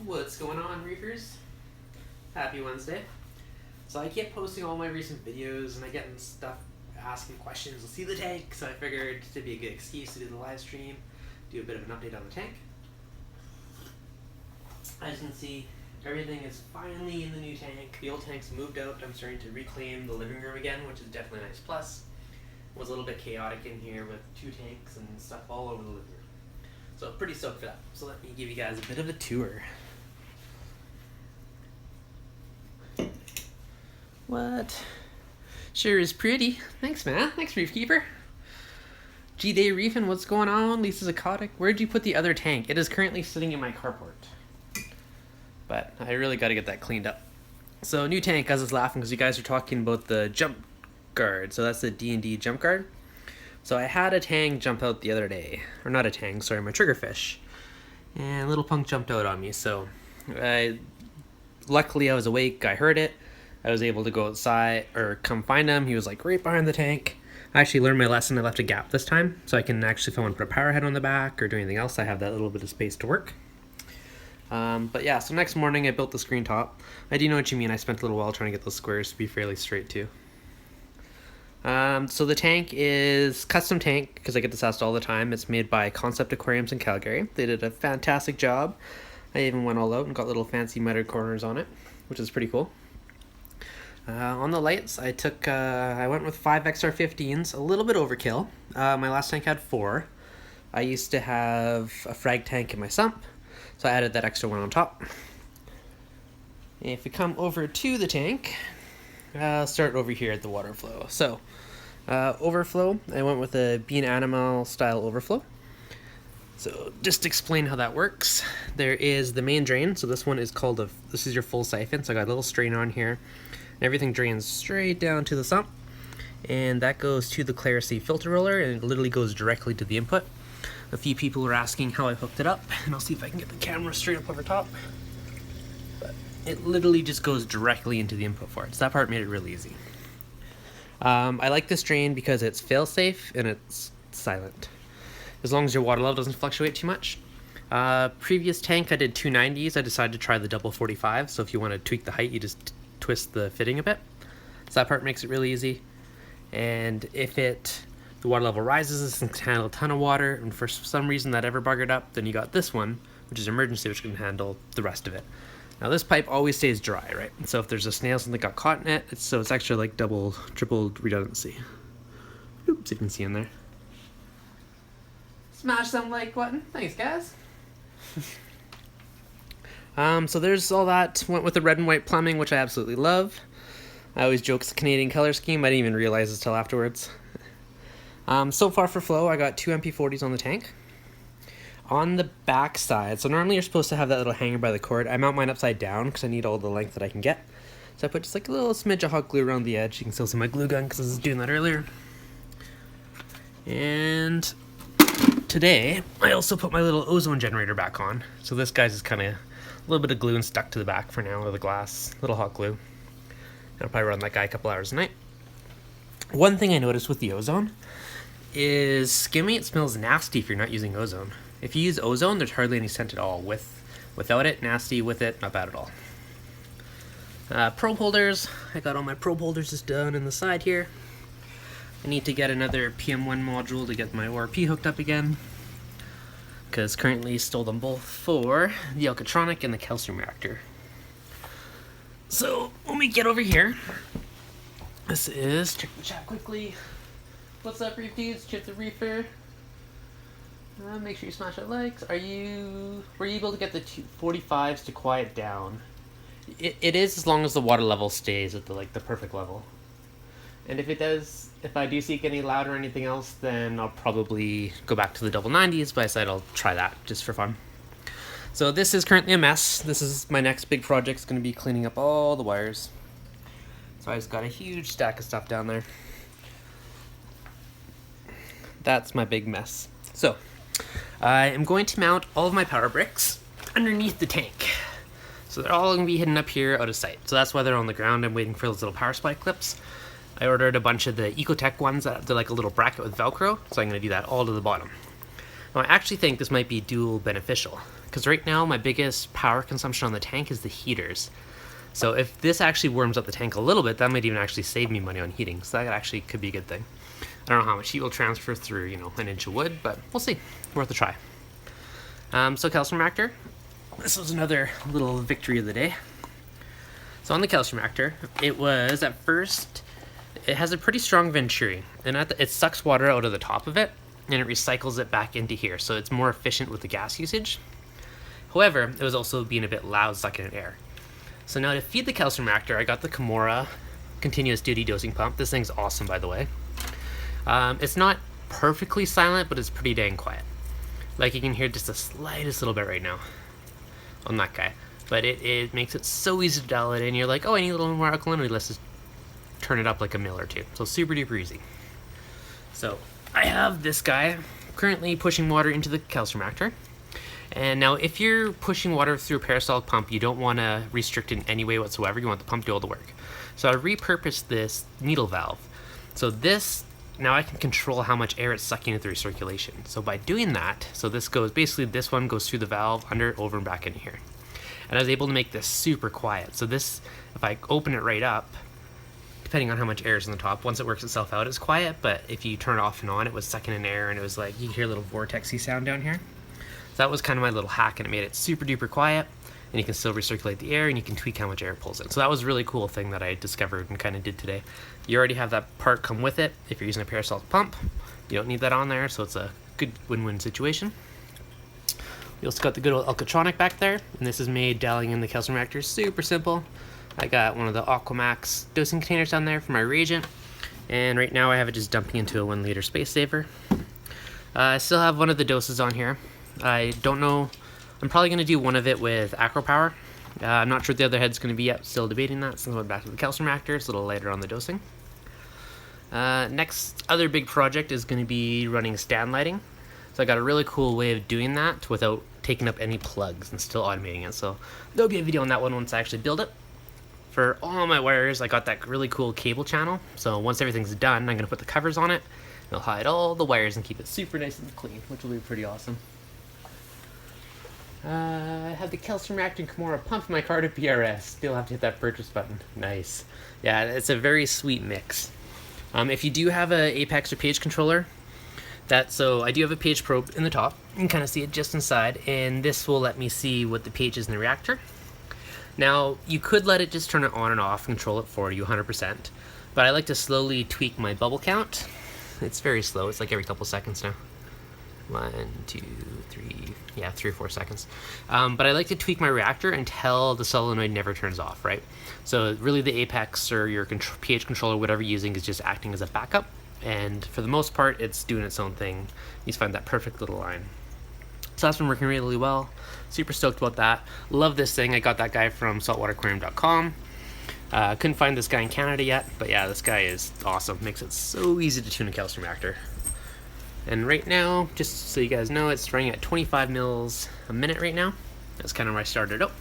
What's going on, reefers? Happy Wednesday. So I kept posting all my recent videos and I get stuff asking questions. We'll see the tank, so I figured it'd be a good excuse to do the live stream, do a bit of an update on the tank. As you can see, everything is finally in the new tank. The old tank's moved out. I'm starting to reclaim the living room again, which is definitely a nice plus. It was a little bit chaotic in here with two tanks and stuff all over the living room. So pretty stoked for that. So let me give you guys a bit of a tour. What? Sure is pretty. Thanks, man. Thanks, Reef Keeper. G-Day Reefing, what's going on? Lisa's Aquatic. Where'd you put the other tank? It is currently sitting in my carport. But I really got to get that cleaned up. So new tank, I was just laughing because you guys are talking about the jump guard. So that's the D&D jump guard. So I had a tang jump out the other day. Or not a tang, sorry, my triggerfish. And little punk jumped out on me. So luckily I was awake, I heard it. I was able to go outside or come find him. He was like right behind the tank. I actually learned my lesson. I left a gap this time. So I can actually, if I want to put a power head on the back or do anything else, I have that little bit of space to work. But yeah, so next morning I built the screen top. I do know what you mean. I spent a little while trying to get those squares to be fairly straight too. So the tank is custom tank because I get this asked all the time. It's made by Concept Aquariums in Calgary. They did a fantastic job. I even went all out and got little fancy mitered corners on it, which is pretty cool. On the lights, I went with 5 XR15s, a little bit overkill. My last tank had 4. I used to have a frag tank in my sump, so I added that extra one on top. If we come over to the tank, I'll start over here at the water flow. So, overflow, I went with a bean animal style overflow. So just to explain how that works, there is the main drain. So this one is called this is your full siphon. So I got a little strainer on here. And everything drains straight down to the sump. And that goes to the Clarity filter roller, and it literally goes directly to the input. A few people were asking how I hooked it up, and I'll see if I can get the camera straight up over top. But it literally just goes directly into the input for it. So that part made it really easy. I like this drain because it's fail-safe and it's silent. As long as your water level doesn't fluctuate too much. Previous tank I did 290s. I decided to try the double 45. So if you want to tweak the height, you just twist the fitting a bit. So that part makes it really easy. And if the water level rises, it can handle a ton of water, and for some reason that ever buggered up, then you got this one, which is emergency, which can handle the rest of it. Now this pipe always stays dry, right? And so if there's a snail that got caught in it, it's extra like double, triple redundancy. Oops, you can see in there. Smash that like button. Thanks, guys. So there's all that. Went with the red and white plumbing, which I absolutely love. I always joke it's a Canadian color scheme. I didn't even realize this till afterwards. So far for flow, I got 2 MP40s on the tank. On the back side, so normally you're supposed to have that little hanger by the cord. I mount mine upside down because I need all the length that I can get. So I put just like a little smidge of hot glue around the edge. You can still see my glue gun because I was doing that earlier. And today, I also put my little ozone generator back on. So this guy's just kind of a little bit of glue and stuck to the back for now with the glass, little hot glue. I'll probably run that guy a couple hours a night. One thing I noticed with the ozone is skimming. It smells nasty if you're not using ozone. If you use ozone, there's hardly any scent at all. Without it, nasty. With it, not bad at all. Probe holders. I got all my probe holders just done in the side here. I need to get another PM1 module to get my ORP hooked up again, because currently stole them both for the Alcatronic and the calcium reactor. So when we get over here, this is, check the chat quickly. What's up, ReefDudes? Chip the Reefer. Make sure you smash that likes. Were you able to get the 45s to quiet down? It is, as long as the water level stays at the perfect level. And if I do see it getting loud or anything else, then I'll probably go back to the double 90s, but I said I'll try that just for fun. So this is currently a mess. This is my next big project. It's going to be cleaning up all the wires. So I just got a huge stack of stuff down there. That's my big mess. So I am going to mount all of my power bricks underneath the tank. So they're all going to be hidden up here out of sight. So that's why they're on the ground. I'm waiting for those little power supply clips. I ordered a bunch of the Ecotech ones that they're like a little bracket with Velcro. So I'm going to do that all to the bottom. Now I actually think this might be dual beneficial, because right now my biggest power consumption on the tank is the heaters. So if this actually warms up the tank a little bit, that might even actually save me money on heating. So that actually could be a good thing. I don't know how much heat will transfer through, you know, an inch of wood, but we'll see. Worth a try. So calcium reactor. This was another little victory of the day. So on the calcium reactor, it was at first, it has a pretty strong venturi, and it sucks water out of the top of it, and it recycles it back into here, so it's more efficient with the gas usage. However, it was also being a bit loud sucking in air. So now to feed the calcium reactor, I got the Kimura continuous duty dosing pump. This thing's awesome, by the way. It's not perfectly silent, but it's pretty dang quiet. Like you can hear just the slightest little bit right now on that guy. But it makes it so easy to dial it in. You're like, oh, I need a little more alkalinity. Let's just turn it up like a mil or two. So super duper easy. So I have this guy currently pushing water into the calcium reactor. And now if you're pushing water through a peristaltic pump, you don't want to restrict it in any way whatsoever. You want the pump to do all the work. So I repurposed this needle valve. So this, now I can control how much air it's sucking into the recirculation. So by doing that, so this goes, basically this one goes through the valve, under, over, and back in here. And I was able to make this super quiet. So this, if I open it right up, depending on how much air is in the top, once it works itself out, it's quiet. But if you turn it off and on, it was sucking in air, and it was like, you can hear a little vortexy sound down here. So that was kind of my little hack, and it made it super duper quiet, and you can still recirculate the air, and you can tweak how much air it pulls in. So that was a really cool thing that I discovered and kind of did today. You already have that part come with it. If you're using a peristaltic pump, you don't need that on there, so it's a good win-win situation. We also got the good old Alcatronic back there, and this is made dialing in the calcium reactor. Super simple. I got one of the Aquamax dosing containers down there for my reagent, and right now I have it just dumping into a 1 liter space saver. I still have one of the doses on here. I don't know, I'm probably going to do one of it with Acro Power. I'm not sure what the other head's going to be yet, still debating that, since I went back to the calcium reactor. It's a little later on the dosing. Next other big project is going to be running stand lighting. So I got a really cool way of doing that without taking up any plugs and still automating it. So there'll be a video on that one once I actually build it. For all my wires, I got that really cool cable channel. So once everything's done, I'm going to put the covers on it. And I'll hide all the wires and keep it super nice and clean, which will be pretty awesome. I have the calcium reactor and Kimura pump in my car to PRS. Still have to hit that purchase button. Nice. Yeah, it's a very sweet mix. If you do have a Apex or pH controller, so I do have a pH probe in the top. You can kind of see it just inside, and this will let me see what the pH is in the reactor. Now, you could let it just turn it on and off, control it for you 100%, but I like to slowly tweak my bubble count. It's very slow. It's like every couple seconds now. 1, 2, 3, yeah, 3 or 4 seconds. But I like to tweak my reactor until the solenoid never turns off, right? So really the Apex or your pH controller, whatever you're using, is just acting as a backup. And for the most part, it's doing its own thing. You just find that perfect little line. So that's been working really well. Super stoked about that. Love this thing. I got that guy from saltwateraquarium.com. Couldn't find this guy in Canada yet, but yeah, this guy is awesome. Makes it so easy to tune a calcium reactor. And right now, just so you guys know, it's running at 25 mils a minute right now. That's kind of where I started out.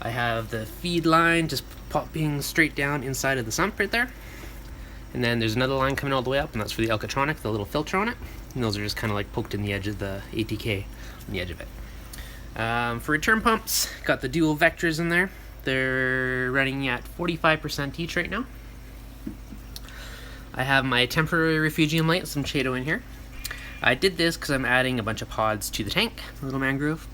I have the feed line just popping straight down inside of the sump right there. And then there's another line coming all the way up, and that's for the Alcatronic, the little filter on it. And those are just kind of like poked in the edge of the ATK, on the edge of it. For return pumps, got the dual vectors in there. They're running at 45% each right now. I have my temporary refugium light, some Chaeto in here. I did this because I'm adding a bunch of pods to the tank, a little mangrove.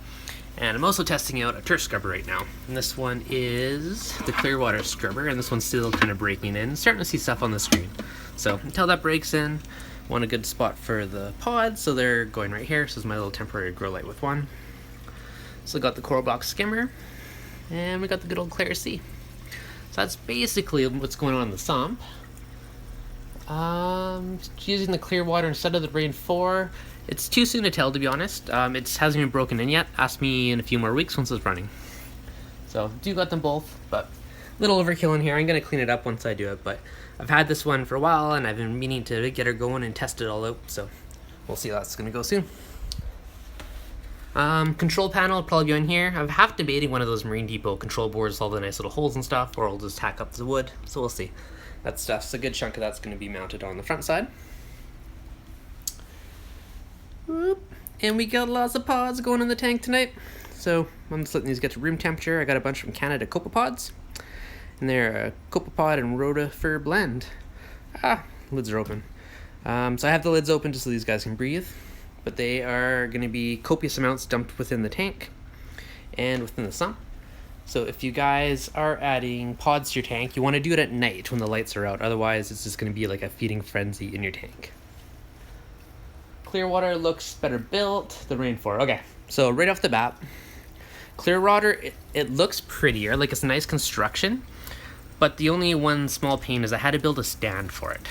And I'm also testing out a turf scrubber right now. And this one is the clear water scrubber, and this one's still kind of breaking in. Starting to see stuff on the screen. So until that breaks in, want a good spot for the pods, so they're going right here. So this is my little temporary grow light with one. So I got the coral box skimmer, and we got the good old Claire C. So that's basically what's going on in the sump. Using the clear water instead of the Rain 4. It's too soon to tell, to be honest. It hasn't even broken in yet. Ask me in a few more weeks once it's running. So, do got them both, but a little overkill in here. I'm going to clean it up once I do it, but I've had this one for a while, and I've been meaning to get her going and test it all out, so we'll see how that's going to go soon. Control panel will probably be on here. I'm half debating one of those Marine Depot control boards with all the nice little holes and stuff, or I'll just tack up the wood, so we'll see. That stuff's a good chunk of that's going to be mounted on the front side. Whoop. And we got lots of pods going in the tank tonight. So I'm just letting these get to room temperature. I got a bunch from Canada copepods, and they're a copepod and rotifer blend. Lids are open. So I have the lids open just so these guys can breathe, but they are going to be copious amounts dumped within the tank and within the sump. So if you guys are adding pods to your tank, you want to do it at night when the lights are out. Otherwise, it's just going to be like a feeding frenzy in your tank. Clearwater looks better built. The rainforest. Okay, so right off the bat, Clearwater, it looks prettier. Like, it's a nice construction. But the only one small pain is I had to build a stand for it.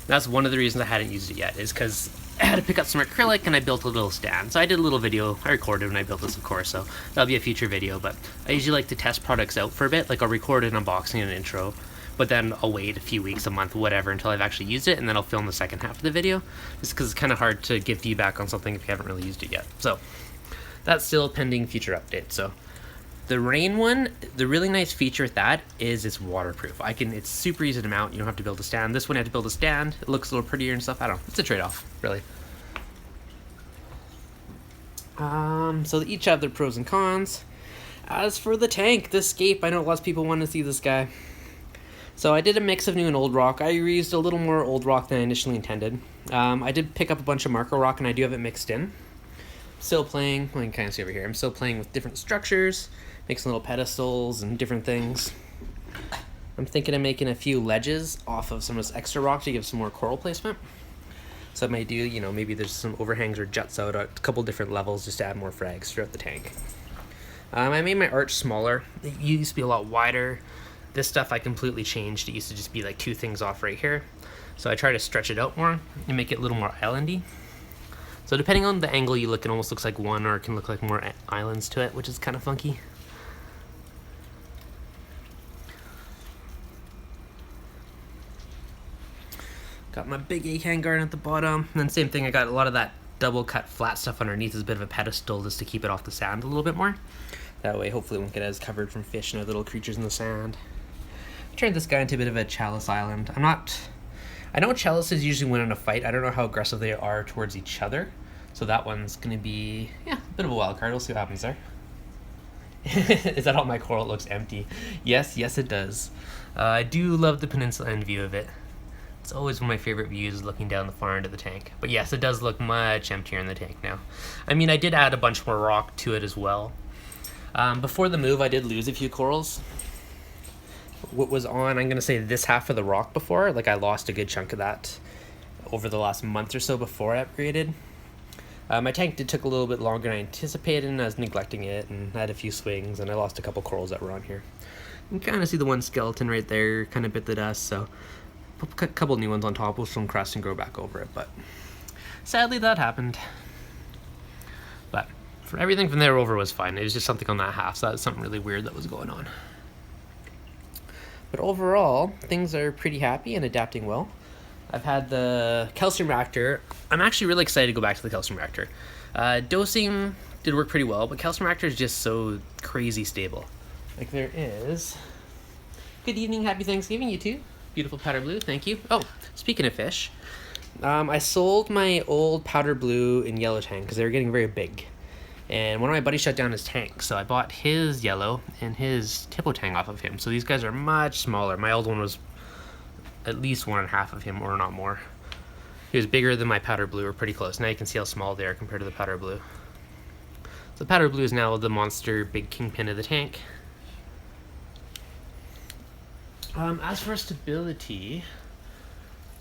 That's one of the reasons I hadn't used it yet, is because I had to pick up some acrylic and I built a little stand. So I did a little video. I recorded when I built this, of course, so that'll be a future video. But I usually like to test products out for a bit. Like, I'll record an unboxing and an intro, but then I'll wait a few weeks, a month, whatever, until I've actually used it, and then I'll film the second half of the video. Just because it's kind of hard to give feedback on something if you haven't really used it yet. So that's still pending future update. So the rain one, the really nice feature with that is it's waterproof. It's super easy to mount. You don't have to build a stand. This one you have to build a stand. It looks a little prettier and stuff. I don't know. It's a trade-off, really. So they each have their pros and cons. As for the tank, the scape, I know lots of people want to see this guy. So I did a mix of new and old rock. I reused a little more old rock than I initially intended. I did pick up a bunch of marco rock, and I do have it mixed in. Still playing, well, you can kind of see over here, I'm still playing with different structures, making little pedestals and different things. I'm thinking of making a few ledges off of some of this extra rock to give some more coral placement. So I might do, you know, maybe there's some overhangs or juts out at a couple different levels just to add more frags throughout the tank. I made my arch smaller. It used to be a lot wider. This stuff I completely changed. It used to just be like two things off right here. So I try to stretch it out more and make it a little more islandy. So depending on the angle you look, it almost looks like one, or it can look like more islands to it, which is kind of funky. Got my big acan garden at the bottom, and then same thing, I got a lot of that double cut flat stuff underneath as a bit of a pedestal just to keep it off the sand a little bit more. That way hopefully it won't get as covered from fish and other little creatures in the sand. I turned this guy into a bit of a chalice island. I know chalices usually win in a fight. I don't know how aggressive they are towards each other. So that one's going to be, a bit of a wild card. We'll see what happens there. Is that all my coral? It looks empty. Yes, it does. I do love the peninsula end view of it. It's always one of my favorite views, looking down the far end of the tank. But yes, it does look much emptier in the tank now. I mean, I did add a bunch more rock to it as well. Before the move, I did lose a few corals. What was on, I'm going to say, this half of the rock before. Like, I lost a good chunk of that over the last month or so before I upgraded. My tank took a little bit longer than I anticipated, and I was neglecting it, and I had a few swings, and I lost a couple corals that were on here. You can kind of see the one skeleton right there, kind of bit the dust, so put a couple new ones on top with some crust and grow back over it, but sadly that happened. But for everything from there over was fine. It was just something on that half, so that was something really weird that was going on. But overall, things are pretty happy and adapting well. I've had the calcium reactor. I'm actually really excited to go back to the calcium reactor. Dosing did work pretty well, but calcium reactor is just so crazy stable. Like, there is... Good evening, happy Thanksgiving, you too. Beautiful powder blue, thank you. Oh, speaking of fish, I sold my old powder blue and yellow tank because they were getting very big. And one of my buddies shut down his tank, so I bought his yellow and his tipo tank off of him. So these guys are much smaller. My old one was at least 1.5 of him, or not more. He was bigger than my powder blue, or pretty close. Now you can see how small they are compared to the powder blue. So the powder blue is now the monster big kingpin of the tank. As for stability,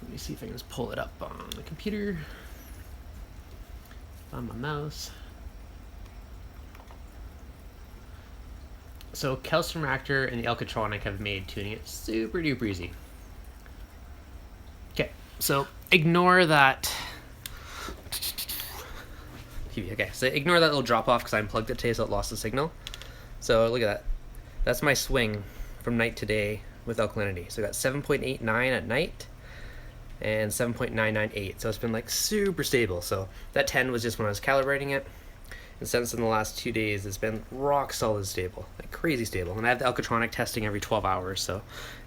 let me see if I can just pull it up on the computer, on my mouse. So calcium reactor and the Alcatronic have made tuning it super duper easy. Okay, so ignore that. Okay, so ignore that little drop off because I unplugged it today, so it lost the signal. So look at that. That's my swing from night to day with alkalinity. So I got 7.89 at night and 7.998. So it's been like super stable. So that 10 was just when I was calibrating it. And since in the last 2 days, it's been rock solid stable, like crazy stable. And I have the Alcatronic testing every 12 hours, so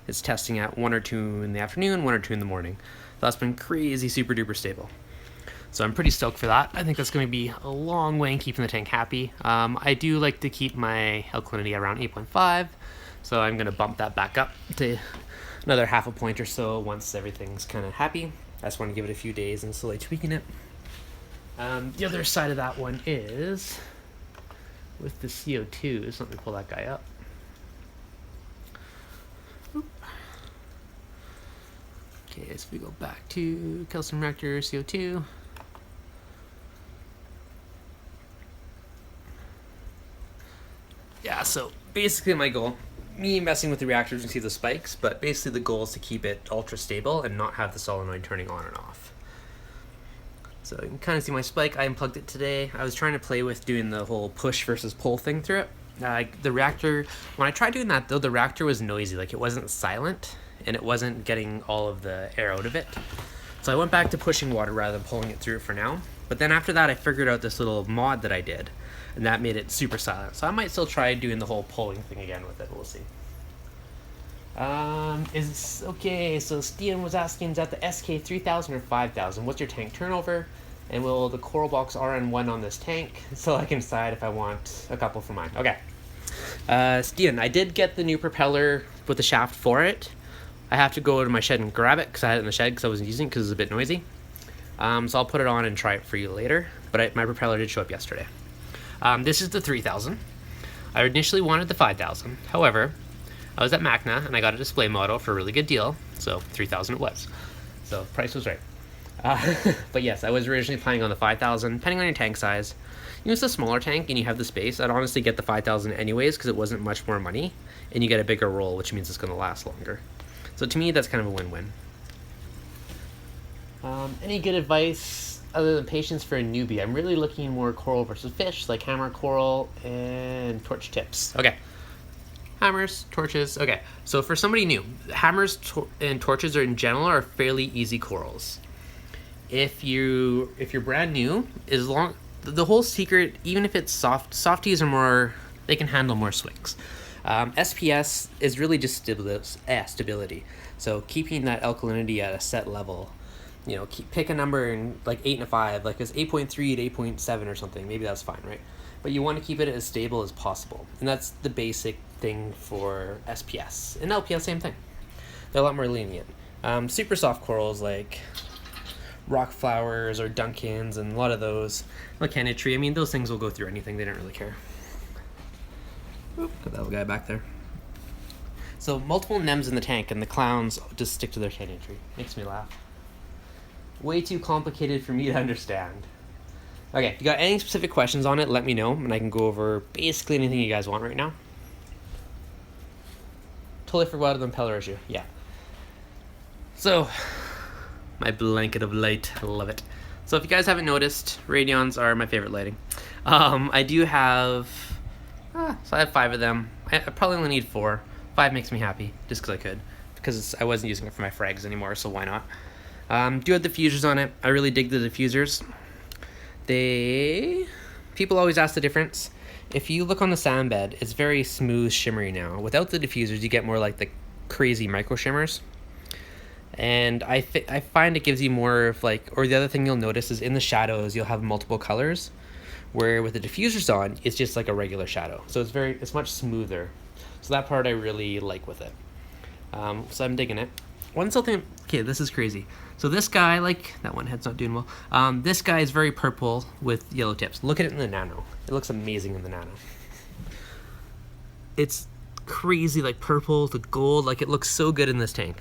it's testing at 1 or 2 in the afternoon, 1 or 2 in the morning. So that's been crazy, super duper stable. So I'm pretty stoked for that. I think that's going to be a long way in keeping the tank happy. I do like to keep my alkalinity around 8.5, so I'm going to bump that back up to another half a point or so once everything's kind of happy. I just want to give it a few days and slowly tweaking it. The other side of that one is with the CO2. So let me pull that guy up. Oop. Okay, so we go back to calcium reactor, CO2. Yeah, so basically my goal, me messing with the reactors, you can see the spikes, but basically the goal is to keep it ultra stable and not have the solenoid turning on and off. So you can kind of see my spike. I unplugged it today. I was trying to play with doing the whole push versus pull thing through it. The reactor, when I tried doing that though, the reactor was noisy, like it wasn't silent and it wasn't getting all of the air out of it. So I went back to pushing water rather than pulling it through for now. But then after that I figured out this little mod that I did, and that made it super silent. So I might still try doing the whole pulling thing again with it. We'll see. Okay, so Steven was asking, is that the SK 3000 or 5000? What's your tank turnover? And will the coral box RN1 on this tank? So I can decide if I want a couple for mine. Okay. Steven, I did get the new propeller with the shaft for it. I have to go to my shed and grab it because I had it in the shed because I wasn't using it because it was a bit noisy. So I'll put it on and try it for you later. But my propeller did show up yesterday. This is the 3000. I initially wanted the 5000. However, I was at Macna and I got a display model for a really good deal. So 3000 it was. So price was right. But yes, I was originally planning on the 5000, depending on your tank size. You use a smaller tank and you have the space, I'd honestly get the 5000 anyways because it wasn't much more money and you get a bigger roll, which means it's going to last longer. So to me, that's kind of a win-win. Any good advice other than patience for a newbie? I'm really looking more coral versus fish, like hammer coral and torch tips. Okay. Hammers, torches. Okay. So for somebody new, hammers and torches are in general are fairly easy corals. If you're brand new, the whole secret, even if it's softies are more, they can handle more swings. SPS is really just stability. So keeping that alkalinity at a set level. You know, pick a number in like 8 and a 5, like it's 8.3 to 8.7 or something. Maybe that's fine, right? But you want to keep it as stable as possible. And that's the basic thing for SPS. And LPS, same thing. They're a lot more lenient. Super soft corals like rock flowers or Duncans and a lot of those. Like Tree, I mean, those things will go through anything. They don't really care. Oop, got that little guy back there. So multiple NEMs in the tank and the clowns just stick to their Tree. Makes me laugh. Way too complicated for me to understand. Okay, if you got any specific questions on it, let me know, and I can go over basically anything you guys want right now. Totally forgot the impeller issue. Yeah. So, my blanket of light. I love it. So if you guys haven't noticed, radions are my favorite lighting. I do have... so I have 5 of them. I probably only need 4. 5 makes me happy, just because I could. Because I wasn't using it for my frags anymore, so why not? Do have diffusers on it. I really dig the diffusers. People always ask the difference. If you look on the sand bed, it's very smooth, shimmery now. Without the diffusers, you get more like the crazy micro shimmers. And I find it gives you more of like, or the other thing you'll notice is in the shadows, you'll have multiple colors. Where with the diffusers on, it's just like a regular shadow. So it's much smoother. So that part I really like with it. So I'm digging it. One still thing, okay, this is crazy. So this guy, like, that one head's not doing well. This guy is very purple with yellow tips. Look at it in the Nano. It looks amazing in the Nano. It's crazy, like purple to gold. Like, it looks so good in this tank.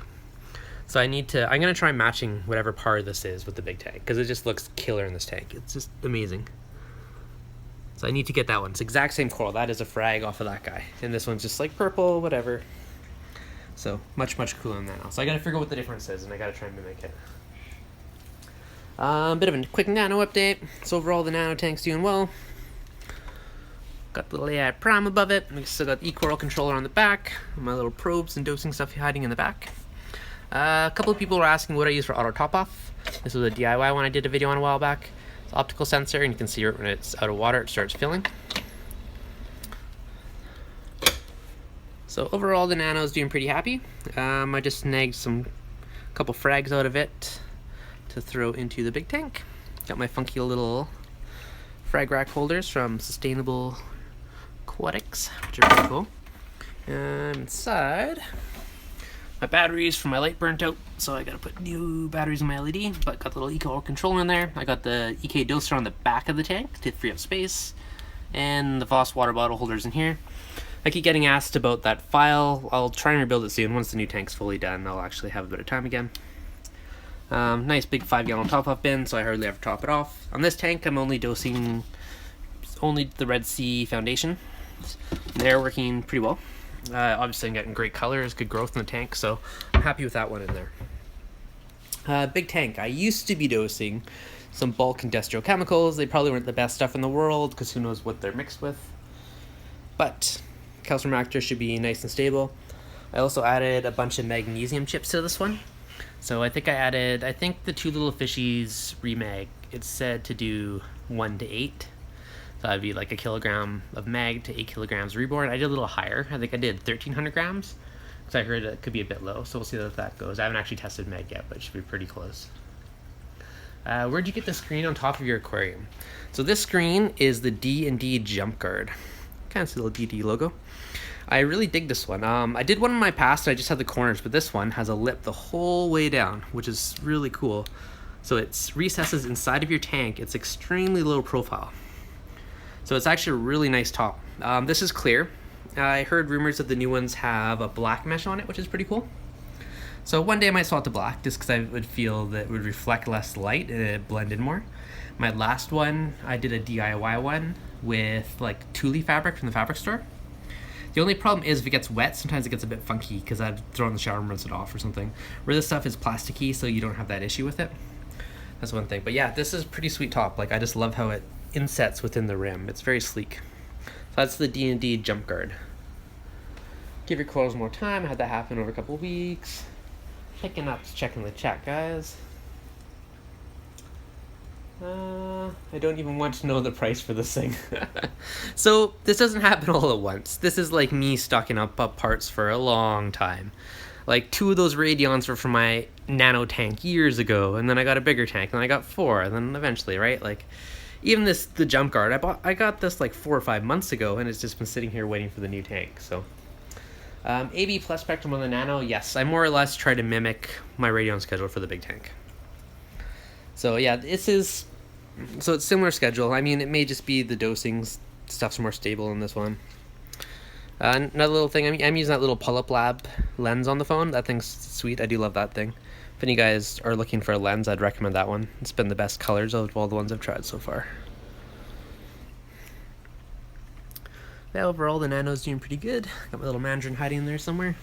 So I'm gonna try matching whatever part of this is with the big tank, because it just looks killer in this tank. It's just amazing. So I need to get that one. It's the exact same coral. That is a frag off of that guy. And this one's just like purple, whatever. So much cooler than that now. So I gotta figure out what the difference is, and I gotta try and mimic it. Bit of a quick Nano update. So overall the Nano tank's doing well. Got the little AI Prime above it. We still got the E-Coral controller on the back. My little probes and dosing stuff hiding in the back. A couple of people were asking what I use for auto top off. This was a DIY one I did a video on a while back. It's an optical sensor, and you can see when it's out of water it starts filling. So overall the Nano is doing pretty happy. I just snagged a couple frags out of it to throw into the big tank. Got my funky little frag rack holders from Sustainable Aquatics, which are pretty cool. Inside, my batteries for my light burnt out, so I gotta put new batteries in my LED, but got the little eco controller in there. I got the EK doser on the back of the tank to free up space, and the Voss water bottle holders in here. I keep getting asked about that file. I'll try and rebuild it soon. Once the new tank's fully done, I'll actually have a bit of time again. Nice big 5-gallon top-off bin, so I hardly ever top it off. On this tank, I'm only dosing only the Red Sea Foundation. They're working pretty well. Obviously I'm getting great colors, good growth in the tank, so I'm happy with that one in there. Big tank. I used to be dosing some bulk industrial chemicals. They probably weren't the best stuff in the world, because who knows what they're mixed with. But calcium reactor should be nice and stable. I also added a bunch of magnesium chips to this one. So I think the two little fishies remag, it's said to do 1 to 8. So that'd be like 1 kilogram of mag to 8 kilograms reborn. I did a little higher. I think I did 1,300 grams. Because I heard it could be a bit low, so we'll see how that goes. I haven't actually tested mag yet, but it should be pretty close. Where'd you get the screen on top of your aquarium? So this screen is the D&D jump guard. Kind of see the little DD logo. I really dig this one. I did one in my past, and I just had the corners, but this one has a lip the whole way down, which is really cool. So it recesses inside of your tank. It's extremely low profile. So it's actually a really nice top. This is clear. I heard rumors that the new ones have a black mesh on it, which is pretty cool. So one day I might swap to black, just because I would feel that it would reflect less light and it'd blend in more. My last one, I did a DIY one with like Thule fabric from the fabric store. The only problem is if it gets wet, sometimes it gets a bit funky because I'd throw it in the shower and rinse it off or something. Where this stuff is plasticky, so you don't have that issue with it. That's one thing. But yeah, this is pretty sweet top. Like, I just love how it insets within the rim. It's very sleek. So that's the D&D jump guard. Give your coils more time. I had that happen over a couple weeks. Picking up, checking the chat, guys. I don't even want to know the price for this thing. So this doesn't happen all at once. This is like me stocking up parts for a long time. Like 2 of those Radions were from my Nano tank years ago, and then I got a bigger tank, and then I got 4, and then eventually, right? Like even the jump guard, I got this like 4 or 5 months ago, and it's just been sitting here waiting for the new tank. So AB plus spectrum on the Nano, yes, I more or less try to mimic my Radion schedule for the big tank. So yeah, it's similar schedule. I mean, it may just be the dosing stuff's more stable in this one. Another little thing, I'm using that little Pull-Up Lab lens on the phone. That thing's sweet. I do love that thing. If any guys are looking for a lens, I'd recommend that one. It's been the best colors of all the ones I've tried so far. Yeah, overall, the Nano's doing pretty good. Got my little mandarin hiding in there somewhere.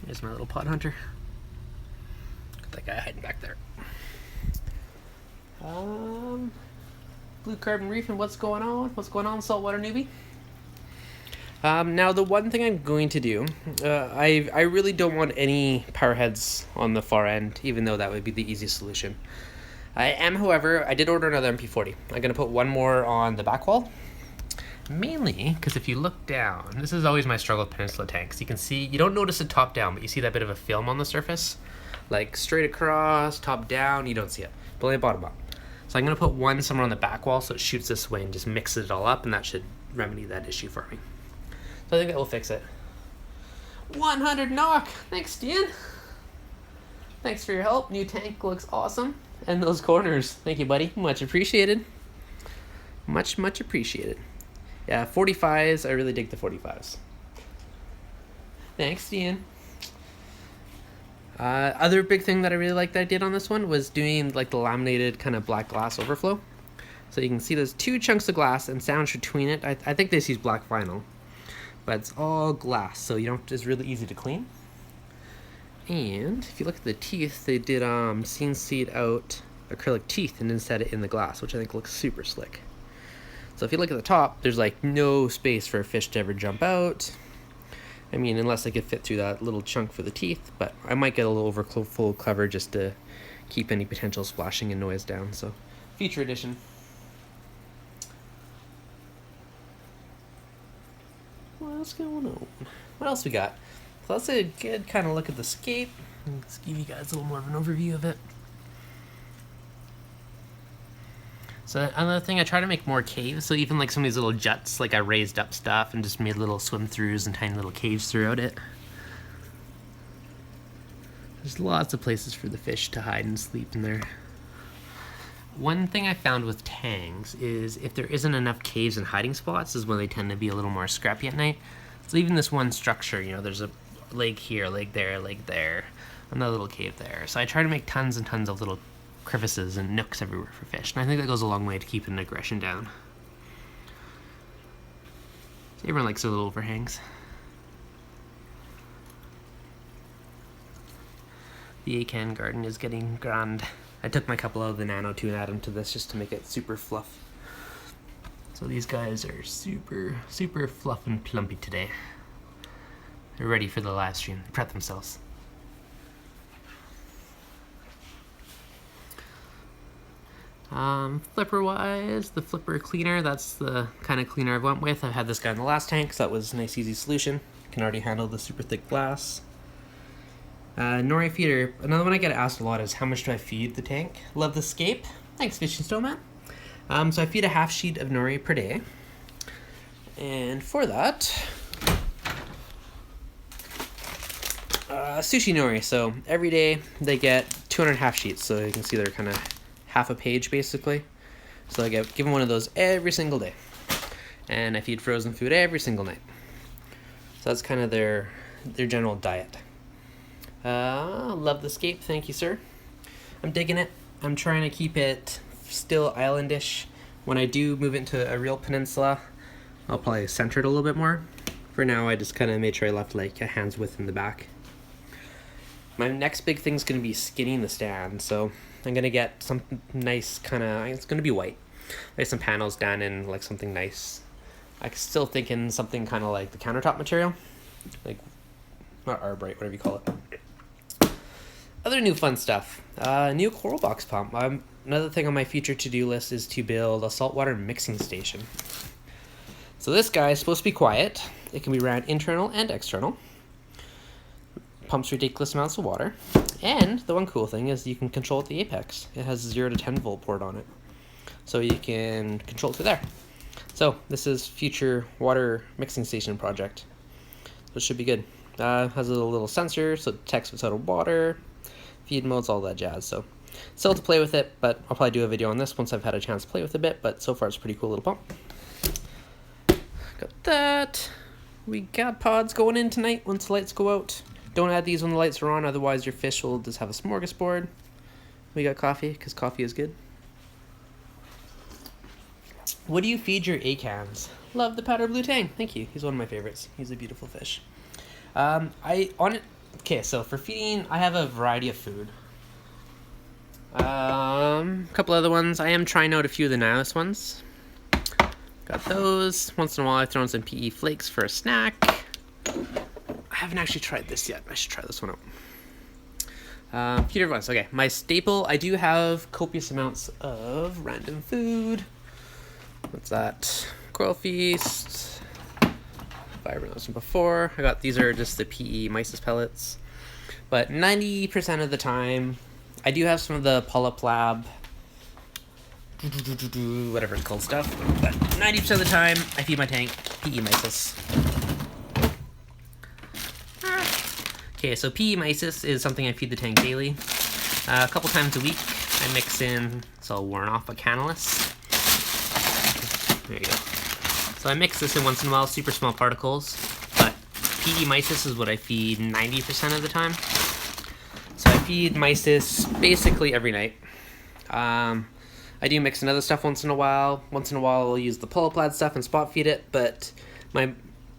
There's my little pot hunter. Got that guy hiding back there. Blue carbon reef and what's going on? What's going on, saltwater newbie? Now the one thing I'm going to do, I really don't want any power heads on the far end, even though that would be the easiest solution. However, I did order another MP40. I'm going to put one more on the back wall. Mainly because if you look down, this is always my struggle with Peninsula tanks. You can see, you don't notice it top down, but you see that bit of a film on the surface. Like straight across, top down, you don't see it. But only bottom up. So I'm going to put one somewhere on the back wall so it shoots this way and just mixes it all up, and that should remedy that issue for me. So I think that will fix it. 100 knock! Thanks, Stan! Thanks for your help. New tank looks awesome. And those corners. Thank you, buddy. Much appreciated. Much, much appreciated. Yeah, 45s. I really dig the 45s. Thanks, Ian. Other big thing that I really liked that I did on this one was doing like the laminated kind of black glass overflow. So you can see there's 2 chunks of glass and sandwiched between it. I think they use black vinyl, but it's all glass, so you don't. It's really easy to clean. And if you look at the teeth, they did scene seed out acrylic teeth and then set it in the glass, which I think looks super slick. So if you look at the top, there's like no space for a fish to ever jump out. I mean, unless I could fit through that little chunk for the teeth, but I might get a little overfull cover just to keep any potential splashing and noise down. So, feature edition. What's going on? What else we got? So that's a good kind of look at the scape. Let's give you guys a little more of an overview of it. So another thing, I try to make more caves. So even like some of these little juts, like I raised up stuff and just made little swim-throughs and tiny little caves throughout it. There's lots of places for the fish to hide and sleep in there. One thing I found with tangs is if there isn't enough caves and hiding spots is when they tend to be a little more scrappy at night. So even this one structure, you know, there's a leg here, leg there, another little cave there. So I try to make tons and tons of little crevices and nooks everywhere for fish, and I think that goes a long way to keeping aggression down. So everyone likes their little overhangs. The Acan garden is getting grand. I took my couple out of the Nano too and added them to this just to make it super fluff. So these guys are super fluff and plumpy today. They're ready for the live stream. They prep themselves. Flipper wise, the flipper cleaner, that's the kind of cleaner I went with. I've had this guy in the last tank, so that was a nice easy solution. Can already handle the super thick glass. Nori feeder, another one I get asked a lot is how much do I feed the tank? Love the scape. Thanks, Fishing Snowman. So I feed a half sheet of nori per day. And for that, sushi nori. So every day they get 200 half sheets. So you can see they're kind of half a page basically. So I give them one of those every single day. And I feed frozen food every single night. So that's kind of their general diet. Love the scape, thank you, sir. I'm digging it. I'm trying to keep it still islandish. When I do move into a real peninsula, I'll probably center it a little bit more. For now, I just kind of made sure I left like a hand's width in the back. My next big thing is going to be skinning the stand, so I'm going to get some nice kind of, it's going to be white. Like some panels down in like something nice. I'm still thinking something kind of like the countertop material. Like, not Arborite, whatever you call it. Other new fun stuff. New coral box pump. Another thing on my future to-do list is to build a saltwater mixing station. So this guy is supposed to be quiet. It can be ran internal and external. Pumps ridiculous amounts of water. And the one cool thing is you can control at the apex. It has a 0 to 10 volt port on it. So you can control it through there. So this is future water mixing station project. So it should be good. Has a little sensor so it detects what's out of water, feed modes, all that jazz. So still to play with it, but I'll probably do a video on this once I've had a chance to play with it a bit, but so far it's a pretty cool little pump. Got that. We got pods going in tonight once the lights go out. Don't add these when the lights are on, otherwise your fish will just have a smorgasbord. We got coffee, because coffee is good. What do you feed your acans? Love the powder blue tang. Thank you. He's one of my favorites. He's a beautiful fish. Okay, so for feeding, I have a variety of food. A couple other ones. I am trying out a few of the nihilist ones. Got those. Once in a while, I throw in some PE flakes for a snack. I haven't actually tried this yet. I should try this one out. Few different ones. Okay, my staple. I do have copious amounts of random food. What's that? Coral Feast. Fiber notes from before. These are just the PE mysis pellets. But 90% of the time, I do have some of the Polyp Lab, whatever it's called stuff. But 90% of the time, I feed my tank PE mysis. Okay, so PE mysis is something I feed the tank daily. A couple times a week, I mix in, it's all worn off, but Canalus. There you go. So I mix this in once in a while, super small particles, but PE mysis is what I feed 90% of the time. So I feed mysis basically every night. I do mix in other stuff once in a while. Once in a while I'll use the Polyplad stuff and spot feed it, but my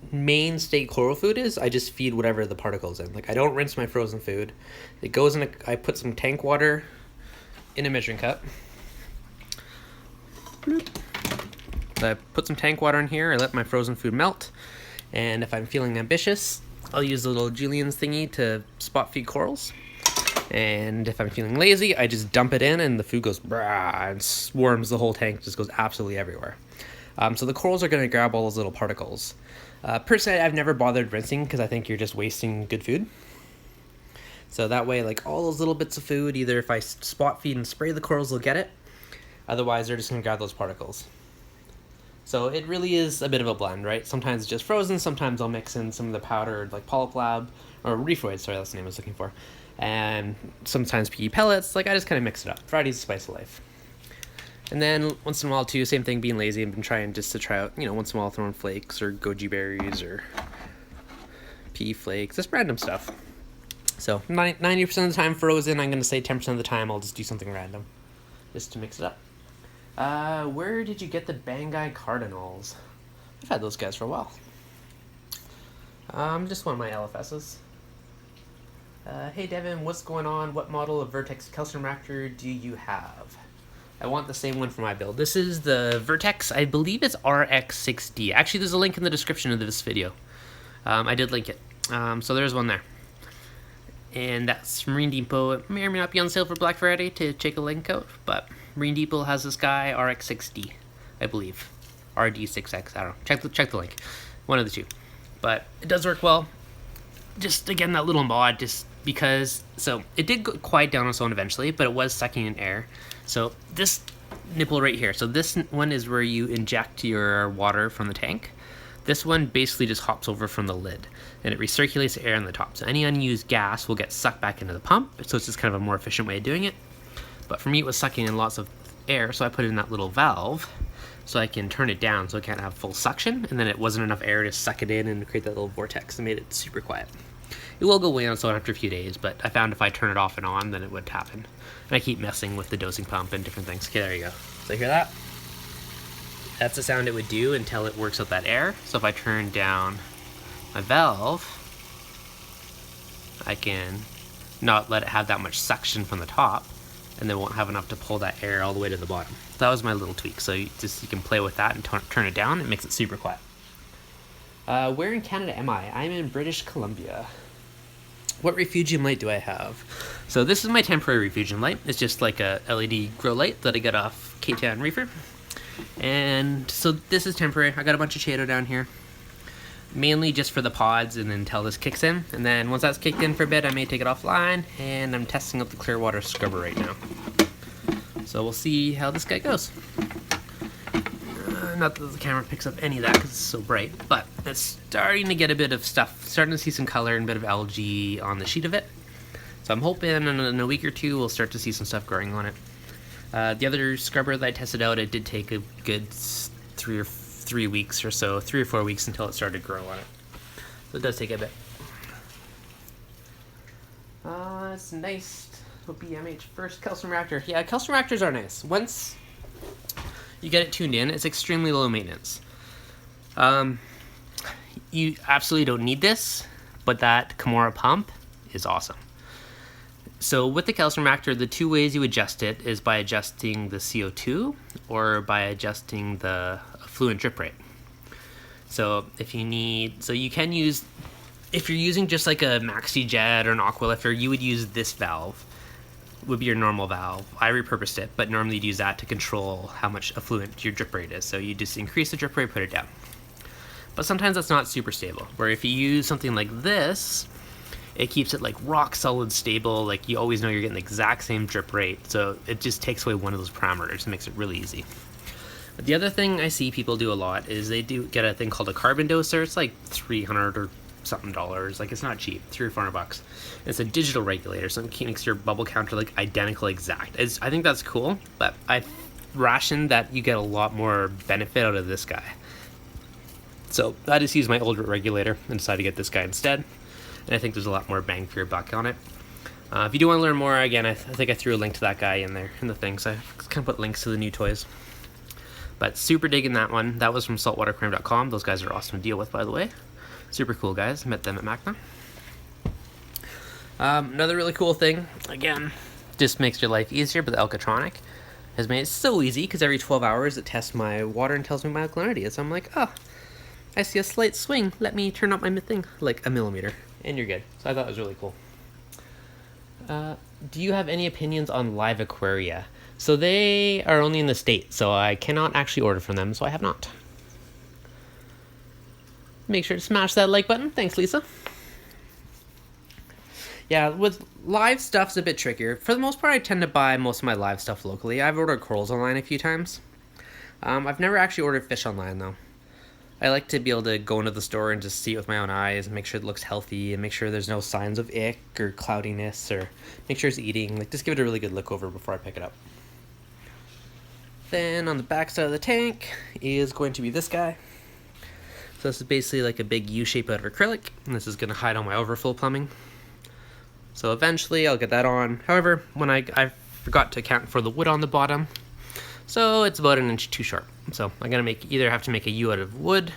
mainstay coral food is I just feed whatever the particles in. Like I don't rinse my frozen food. It goes in I put some tank water in a measuring cup. Bloop. I put some tank water in here, I let my frozen food melt, and if I'm feeling ambitious, I'll use the little Julien's thingy to spot feed corals. And if I'm feeling lazy, I just dump it in and the food goes brah and swarms the whole tank, just goes absolutely everywhere. So the corals are going to grab all those little particles. Personally, I've never bothered rinsing because I think you're just wasting good food. So that way, like all those little bits of food, either if I spot feed and spray the corals, they'll get it. Otherwise, they're just going to grab those particles. So it really is a bit of a blend, right? Sometimes it's just frozen, sometimes I'll mix in some of the powdered, like Polyp Lab, or ReefDudes, sorry, that's the name I was looking for. And sometimes PE pellets, like I just kind of mix it up. Variety's the spice of life. And then once in a while too, same thing, being lazy, I've been trying just to try out, once in a while throwing flakes or goji berries or pea flakes, just random stuff. So 90% of the time frozen, I'm going to say 10% of the time I'll just do something random, just to mix it up. Where did you get the Bangai Cardinals? I've had those guys for a while. Just one of my LFSs. Hey Devin, what's going on? What model of Vertex calcium reactor do you have? I want the same one for my build. This is the Vertex, I believe it's RX6D. Actually, there's a link in the description of this video. I did link it. So there's one there. And that's Marine Depot. It may or may not be on sale for Black Friday to check a link out, but Marine Depot has this guy, RX6D, I believe. RD6X, I don't know. Check the link. One of the two. But it does work well. Just, again, that little mod, just because... So, it did quiet down on its own eventually, but it was sucking in air. So, this nipple right here. So, this one is where you inject your water from the tank. This one basically just hops over from the lid, and it recirculates the air on the top. So, any unused gas will get sucked back into the pump, so it's just kind of a more efficient way of doing it. But for me, it was sucking in lots of air, so I put in that little valve so I can turn it down so it can't have full suction, and then it wasn't enough air to suck it in and create that little vortex. It made it super quiet. It will go away on its own after a few days, but I found if I turn it off and on, then it would happen. And I keep messing with the dosing pump and different things. Okay, there you go. So you hear that? That's the sound it would do until it works out that air. So if I turn down my valve, I can not let it have that much suction from the top, and then won't have enough to pull that air all the way to the bottom. That was my little tweak. So you can play with that and turn it down. It makes it super quiet. Where in Canada am I? I'm in British Columbia. What refugium light do I have? So this is my temporary refugium light. It's just like a LED grow light that I got off K-Town Reefer. And so this is temporary. I got a bunch of Chaeto down here. Mainly just for the pods and until this kicks in. And then once that's kicked in for a bit, I may take it offline. And I'm testing out the Clearwater scrubber right now. So we'll see how this guy goes. Not that the camera picks up any of that because it's so bright, but it's starting to get a bit of stuff, starting to see some color and a bit of algae on the sheet of it. So I'm hoping in a week or two we'll start to see some stuff growing on it. The other scrubber that I tested out, it did take a good 3 or 4 weeks until it started to grow on it. So it does take a bit. It's nice. BMH first calcium reactor. Yeah, calcium reactors are nice. Once you get it tuned in, it's extremely low maintenance. You absolutely don't need this, but that Kimura pump is awesome. So with the calcium reactor, the two ways you adjust it is by adjusting the CO2 or by adjusting the fluid drip rate. So if you can use, if you're using just like a maxi jet or an aqua lifter, you would use this valve. Would be your normal valve. I repurposed it, but normally you'd use that to control how much affluent your drip rate is. So you just increase the drip rate, put it down. But sometimes that's not super stable, where if you use something like this, it keeps it like rock solid stable, like you always know you're getting the exact same drip rate, so it just takes away one of those parameters and makes it really easy. But the other thing I see people do a lot is they do get a thing called a carbon doser. It's like $300 or something dollars, like it's not cheap, $300 or $400. It's a digital regulator, so it makes your bubble counter like identical exact. I think that's cool, but I rationed that you get a lot more benefit out of this guy. So I just used my old regulator and decided to get this guy instead, and I think there's a lot more bang for your buck on it. If you do want to learn more, again, I think I threw a link to that guy in there in the thing, so I kind of put links to the new toys. But super digging that one. That was from saltwatercram.com. Those guys are awesome to deal with, by the way. Super cool guys. Met them at MACNA. Another really cool thing, again, just makes your life easier, but the Alcatronic has made it so easy because every 12 hours it tests my water and tells me my alkalinity. So I'm like, oh, I see a slight swing. Let me turn up my thing like a millimeter, and you're good. So I thought it was really cool. Do you have any opinions on live aquaria? So they are only in the States, so I cannot actually order from them, so I have not. make sure to smash that like button. Thanks, Lisa. Yeah, with live stuff's a bit trickier. For the most part, I tend to buy most of my live stuff locally. I've ordered corals online a few times. I've never actually ordered fish online, though. I like to be able to go into the store and just see it with my own eyes and make sure it looks healthy and make sure there's no signs of ick or cloudiness, or make sure it's eating. Like, just give it a really good look over before I pick it up. Then on the back side of the tank is going to be this guy. So this is basically like a big U shape out of acrylic, and this is going to hide all my overflow plumbing. So eventually I'll get that on. However, when I forgot to account for the wood on the bottom, so it's about 1 inch too sharp. So I'm gonna either have to make a U out of wood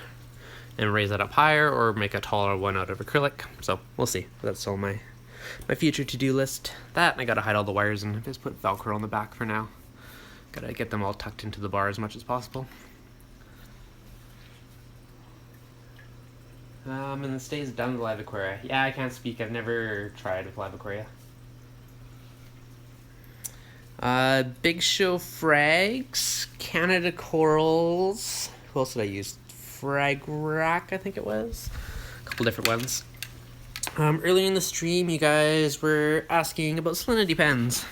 and raise that up higher, or make a taller one out of acrylic. So we'll see. That's all my future to-do list. That, and I gotta hide all the wires and just put Velcro on the back for now. Gotta get them all tucked into the bar as much as possible. And the stays done with live aquaria. Yeah, I can't speak. I've never tried with live aquaria. Big Show frags, Canada corals. Who else did I use? Frag rack, I think it was. A couple different ones. Earlier in the stream, you guys were asking about salinity pens.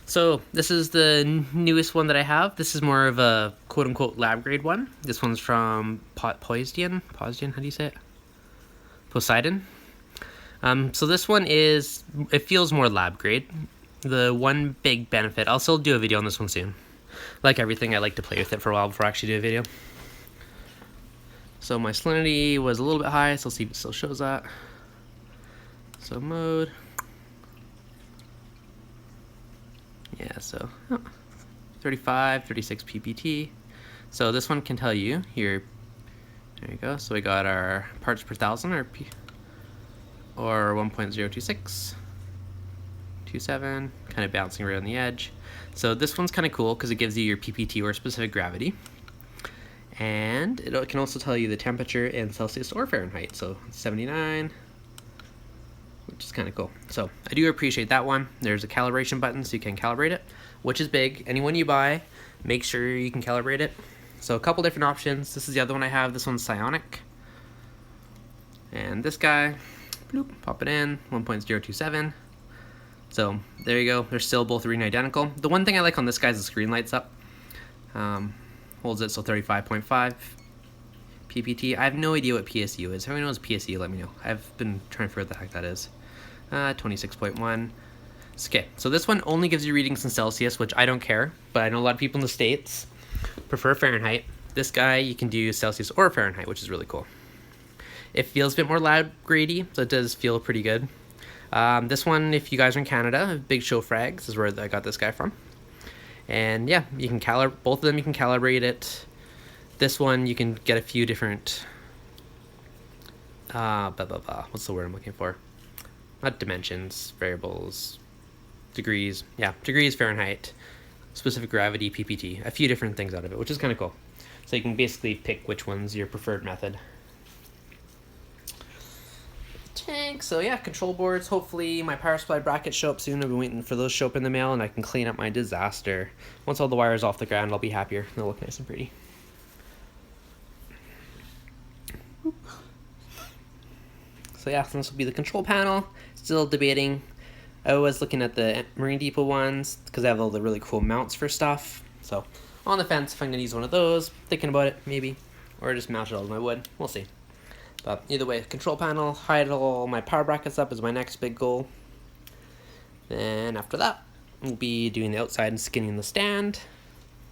So this is the newest one that I have. This is more of a quote-unquote lab grade one. This one's from Poseidon. How do you say it? Poseidon. So this one it feels more lab grade. The one big benefit, I'll still do a video on this one soon. Like everything, I like to play with it for a while before I actually do a video. So my salinity was a little bit high, so let's see if it still shows that. So mode. Yeah, so 35, 36 ppt. So this one can tell you here. There you go. So we got our parts per thousand, or 1.026, 27, kind of bouncing right on the edge. So this one's kind of cool because it gives you your ppt or specific gravity, and it can also tell you the temperature in Celsius or Fahrenheit. So 79. Which is kind of cool. So I do appreciate that one. There's a calibration button so you can calibrate it, which is big. Anyone you buy, make sure you can calibrate it. So a couple different options. This is the other one I have. This one's Psionic. And this guy, bloop, pop it in, 1.027. So there you go. They're still both reading identical. The one thing I like on this guy is the screen lights up. Holds it so 35.5 ppt. I have no idea what PSU is. If anyone knows PSU, let me know. I've been trying to figure out what the heck that is. 26.1. Okay, so this one only gives you readings in Celsius, which I don't care, but I know a lot of people in the States prefer Fahrenheit. This guy, you can do Celsius or Fahrenheit, which is really cool. It feels a bit more lab grady, so it does feel pretty good. This one, if you guys are in Canada, Big Show frags is where I got this guy from. And yeah, you can both of them, you can calibrate it. This one, you can get a few different, what's the word I'm looking for? Not dimensions, variables, degrees. Yeah, degrees Fahrenheit, specific gravity, ppt. A few different things out of it, which is kind of cool. So you can basically pick which one's your preferred method. Tank, so yeah, control boards. Hopefully my power supply brackets show up soon. I've been waiting for those to show up in the mail, and I can clean up my disaster. Once all the wires off the ground, I'll be happier. They'll look nice and pretty. So yeah, so this will be the control panel. Still debating. I was looking at the Marine Depot ones because they have all the really cool mounts for stuff. So on the fence if I'm gonna use one of those. Thinking about it, maybe, or just mount it all to my wood. We'll see. But either way, control panel, hide all my power brackets up is my next big goal. Then after that, we'll be doing the outside and skinning the stand.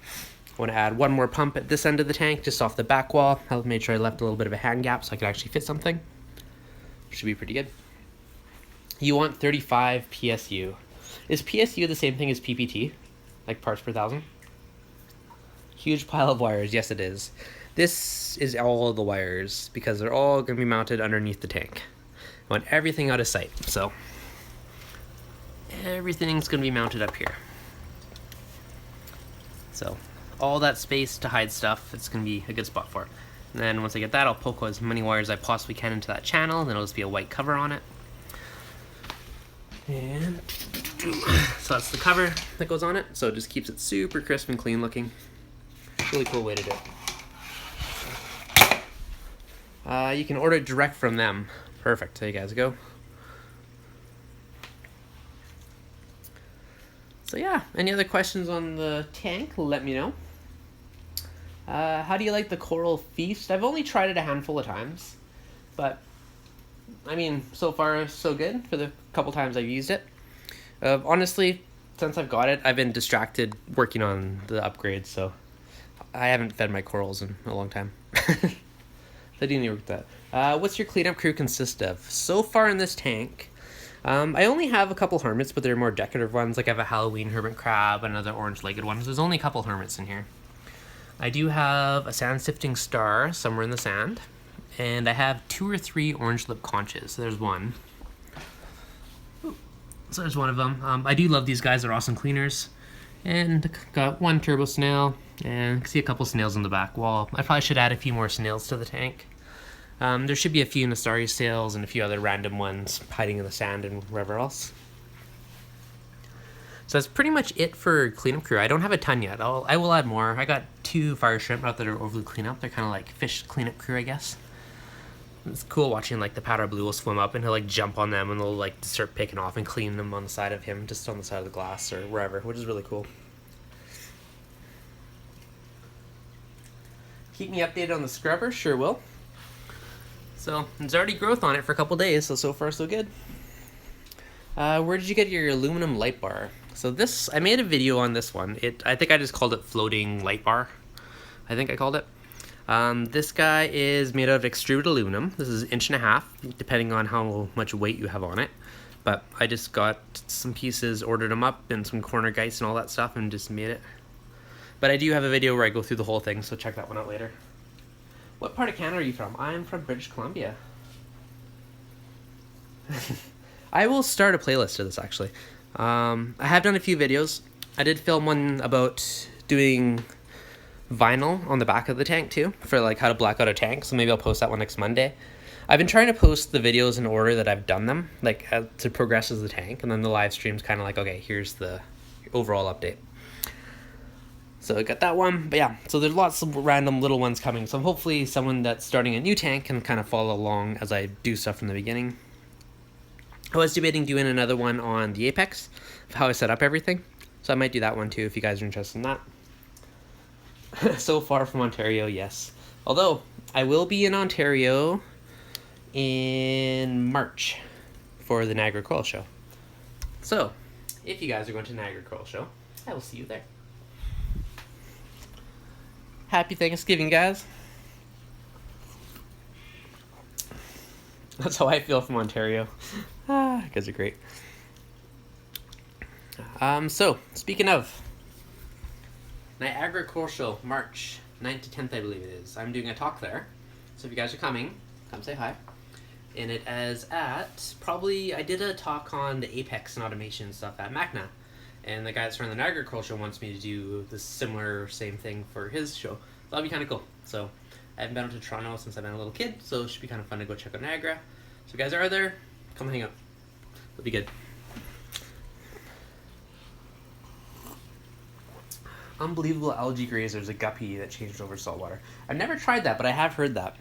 I want to add one more pump at this end of the tank, just off the back wall. I made sure I left a little bit of a hand gap so I could actually fit something. Should be pretty good. You want 35 PSU. Is PSU the same thing as PPT? Like parts per thousand? Huge pile of wires. Yes, it is. This is all of the wires because they're all going to be mounted underneath the tank. I want everything out of sight. So everything's going to be mounted up here. So all that space to hide stuff, it's going to be a good spot for it. And then once I get that, I'll poke as many wires as I possibly can into that channel, then it'll just be a white cover on it. And so that's the cover that goes on it. So it just keeps it super crisp and clean looking. Really cool way to do it. You can order it direct from them. Perfect. There you guys go. So yeah, any other questions on the tank, let me know. How do you like the coral feast? I've only tried it a handful of times, but I mean, so far so good for the couple times I've used it. Honestly, since I've got it, I've been distracted working on the upgrades, so I haven't fed my corals in a long time. I do need to work that. What's your cleanup crew consist of? So far in this tank, I only have a couple hermits, but they're more decorative ones. Like I have a Halloween hermit crab, another orange-legged one. So there's only a couple hermits in here. I do have a sand-sifting star somewhere in the sand, and I have 2 or 3 orange-lip conches. So there's one. So there's one of them. I do love these guys. They're awesome cleaners. And got 1 turbo snail, and I can see a couple snails on the back wall. I probably should add a few more snails to the tank. There should be a few Nastari snails and a few other random ones hiding in the sand and wherever else. So that's pretty much it for cleanup crew. I don't have a ton yet. I will add more. I got 2 fire shrimp, not that are overly clean up. They're kind of like fish cleanup crew, I guess. It's cool watching like the powder blue will swim up and he'll like jump on them and they'll like start picking off and cleaning them on the side of him, just on the side of the glass or wherever, which is really cool. Keep me updated on the scrubber, sure will. So there's already growth on it for a couple days, so far so good. Where did you get your aluminum light bar? So this, I made a video on this one. I think I just called it floating light bar. I think I called it. This guy is made out of extruded aluminum. This is 1.5 inches, depending on how much weight you have on it. But I just got some pieces, ordered them up, and some corner guides and all that stuff, and just made it. But I do have a video where I go through the whole thing, so check that one out later. What part of Canada are you from? I'm from British Columbia. I will start a playlist of this, actually. I have done a few videos. I did film one about doing vinyl on the back of the tank too, for like how to black out a tank, so maybe I'll post that one next Monday. I've been trying to post the videos in order that I've done them, like to progress as the tank, and then the live stream's kind of like, okay, here's the overall update. So I got that one, but yeah, so there's lots of random little ones coming, so hopefully someone that's starting a new tank can kind of follow along as I do stuff from the beginning. I was debating doing another one on the apex, of how I set up everything, so I might do that one too if you guys are interested in that. So far from Ontario, yes. Although, I will be in Ontario in March for the Niagara Coral Show. So, if you guys are going to Niagara Coral Show, I will see you there. Happy Thanksgiving, guys. That's how I feel from Ontario. You guys are great. So, speaking of Niagara Coral Show, March 9th to 10th, I believe it is. I'm doing a talk there. So if you guys are coming, come say hi. And it is at, probably, I did a talk on the Apex and automation stuff at MACNA. And the guy that's running the Niagara Coral Show wants me to do the similar same thing for his show. So that'll be kind of cool. So I haven't been to Toronto since I've been a little kid, so it should be kind of fun to go check out Niagara. So if you guys are there, come hang out. It'll be good. Unbelievable algae grazers, a guppy that changed over saltwater. I've never tried that, but I have heard that.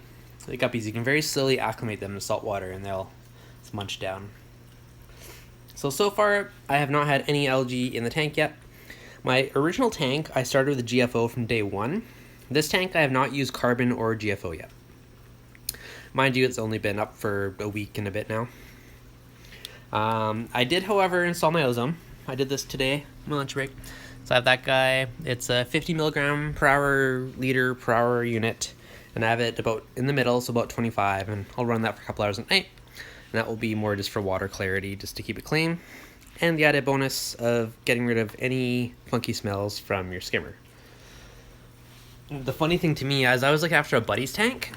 The guppies, you can very slowly acclimate them to salt water and they'll munch down. So far, I have not had any algae in the tank yet. My original tank, I started with the GFO from day 1. This tank, I have not used carbon or GFO yet. Mind you, it's only been up for a week and a bit now. I did, however, install my ozone. I did this today, my lunch break. So I have that guy. It's a 50 milligram per hour, liter per hour unit. And I have it about in the middle, so about 25. And I'll run that for a couple hours at night. And that will be more just for water clarity, just to keep it clean. And the added bonus of getting rid of any funky smells from your skimmer. The funny thing to me is I was looking after a buddy's tank.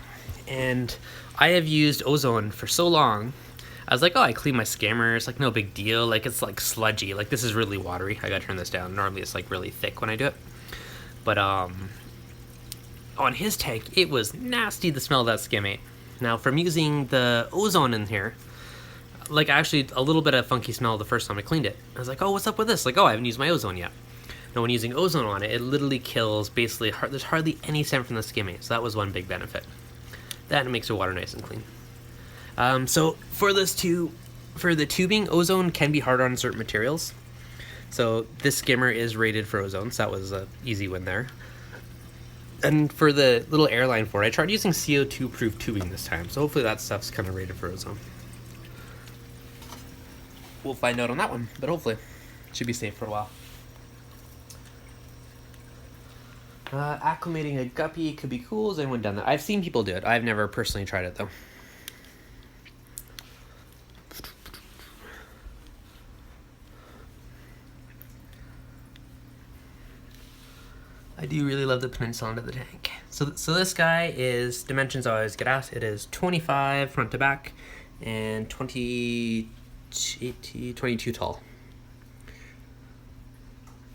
And I have used ozone for so long. I was like, oh, I clean my skimmer. It's like no big deal. Like it's like sludgy. Like this is really watery. I gotta turn this down. Normally it's like really thick when I do it. But on his tank, it was nasty, the smell of that skimmate. Now from using the ozone in here, like actually a little bit of funky smell the first time I cleaned it. I was like, oh, what's up with this? Like, oh, I haven't used my ozone yet. Now when using ozone on it, it literally kills basically, there's hardly any scent from the skimmate. So that was one big benefit. That makes the water nice and clean. So for the tubing, ozone can be hard on certain materials. So this skimmer is rated for ozone, so that was an easy win there. And for the little airline for it, I tried using CO2 proof tubing this time, so hopefully that stuff's kind of rated for ozone. We'll find out on that one, but hopefully it should be safe for a while. Acclimating a guppy could be cool. Has anyone done that? I've seen people do it. I've never personally tried it though. I do really love the peninsula under the tank. So this guy is, dimensions I always get asked, it is 25 front to back and 22 tall.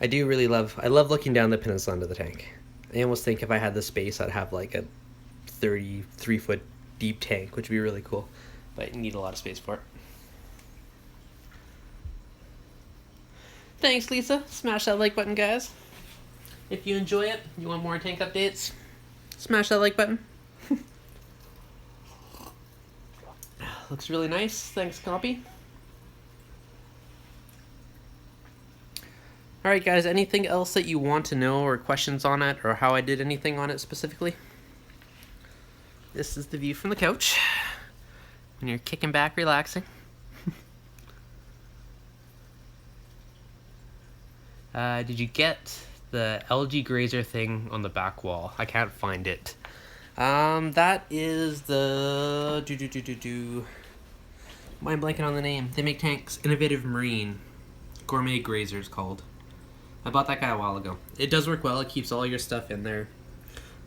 I love looking down the peninsula under the tank. I almost think if I had the space, I'd have like a 33-foot deep tank, which would be really cool. But you need a lot of space for it. Thanks, Lisa. Smash that like button, guys. If you enjoy it, you want more tank updates, smash that like button. Looks really nice. Thanks, Copy. Alright guys, anything else that you want to know or questions on it or how I did anything on it specifically? This is the view from the couch when you're kicking back, relaxing. Did you get the algae grazer thing on the back wall? I can't find it. That is the mind blanking on the name. They make tanks. Innovative Marine Gourmet Grazer is called. I bought that guy a while ago. It does work well. It keeps all your stuff in there.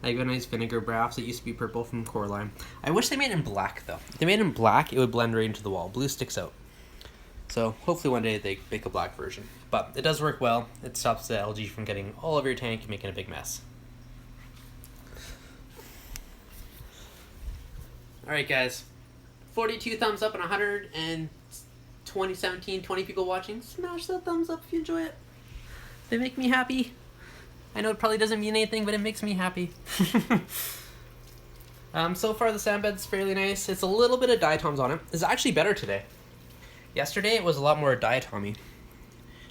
I have a nice vinegar brass. It used to be purple from Coraline. I wish they made it in black though. If they made it in black, it would blend right into the wall. Blue sticks out. So hopefully one day they make a black version. But it does work well. It stops the algae from getting all over your tank and making a big mess. Alright guys. 42 thumbs up and 20 people watching. Smash that thumbs up if you enjoy it. They make me happy. I know it probably doesn't mean anything, but it makes me happy. So far the sand bed's fairly nice. It's a little bit of diatoms on it. It's actually better today. Yesterday it was a lot more diatomy.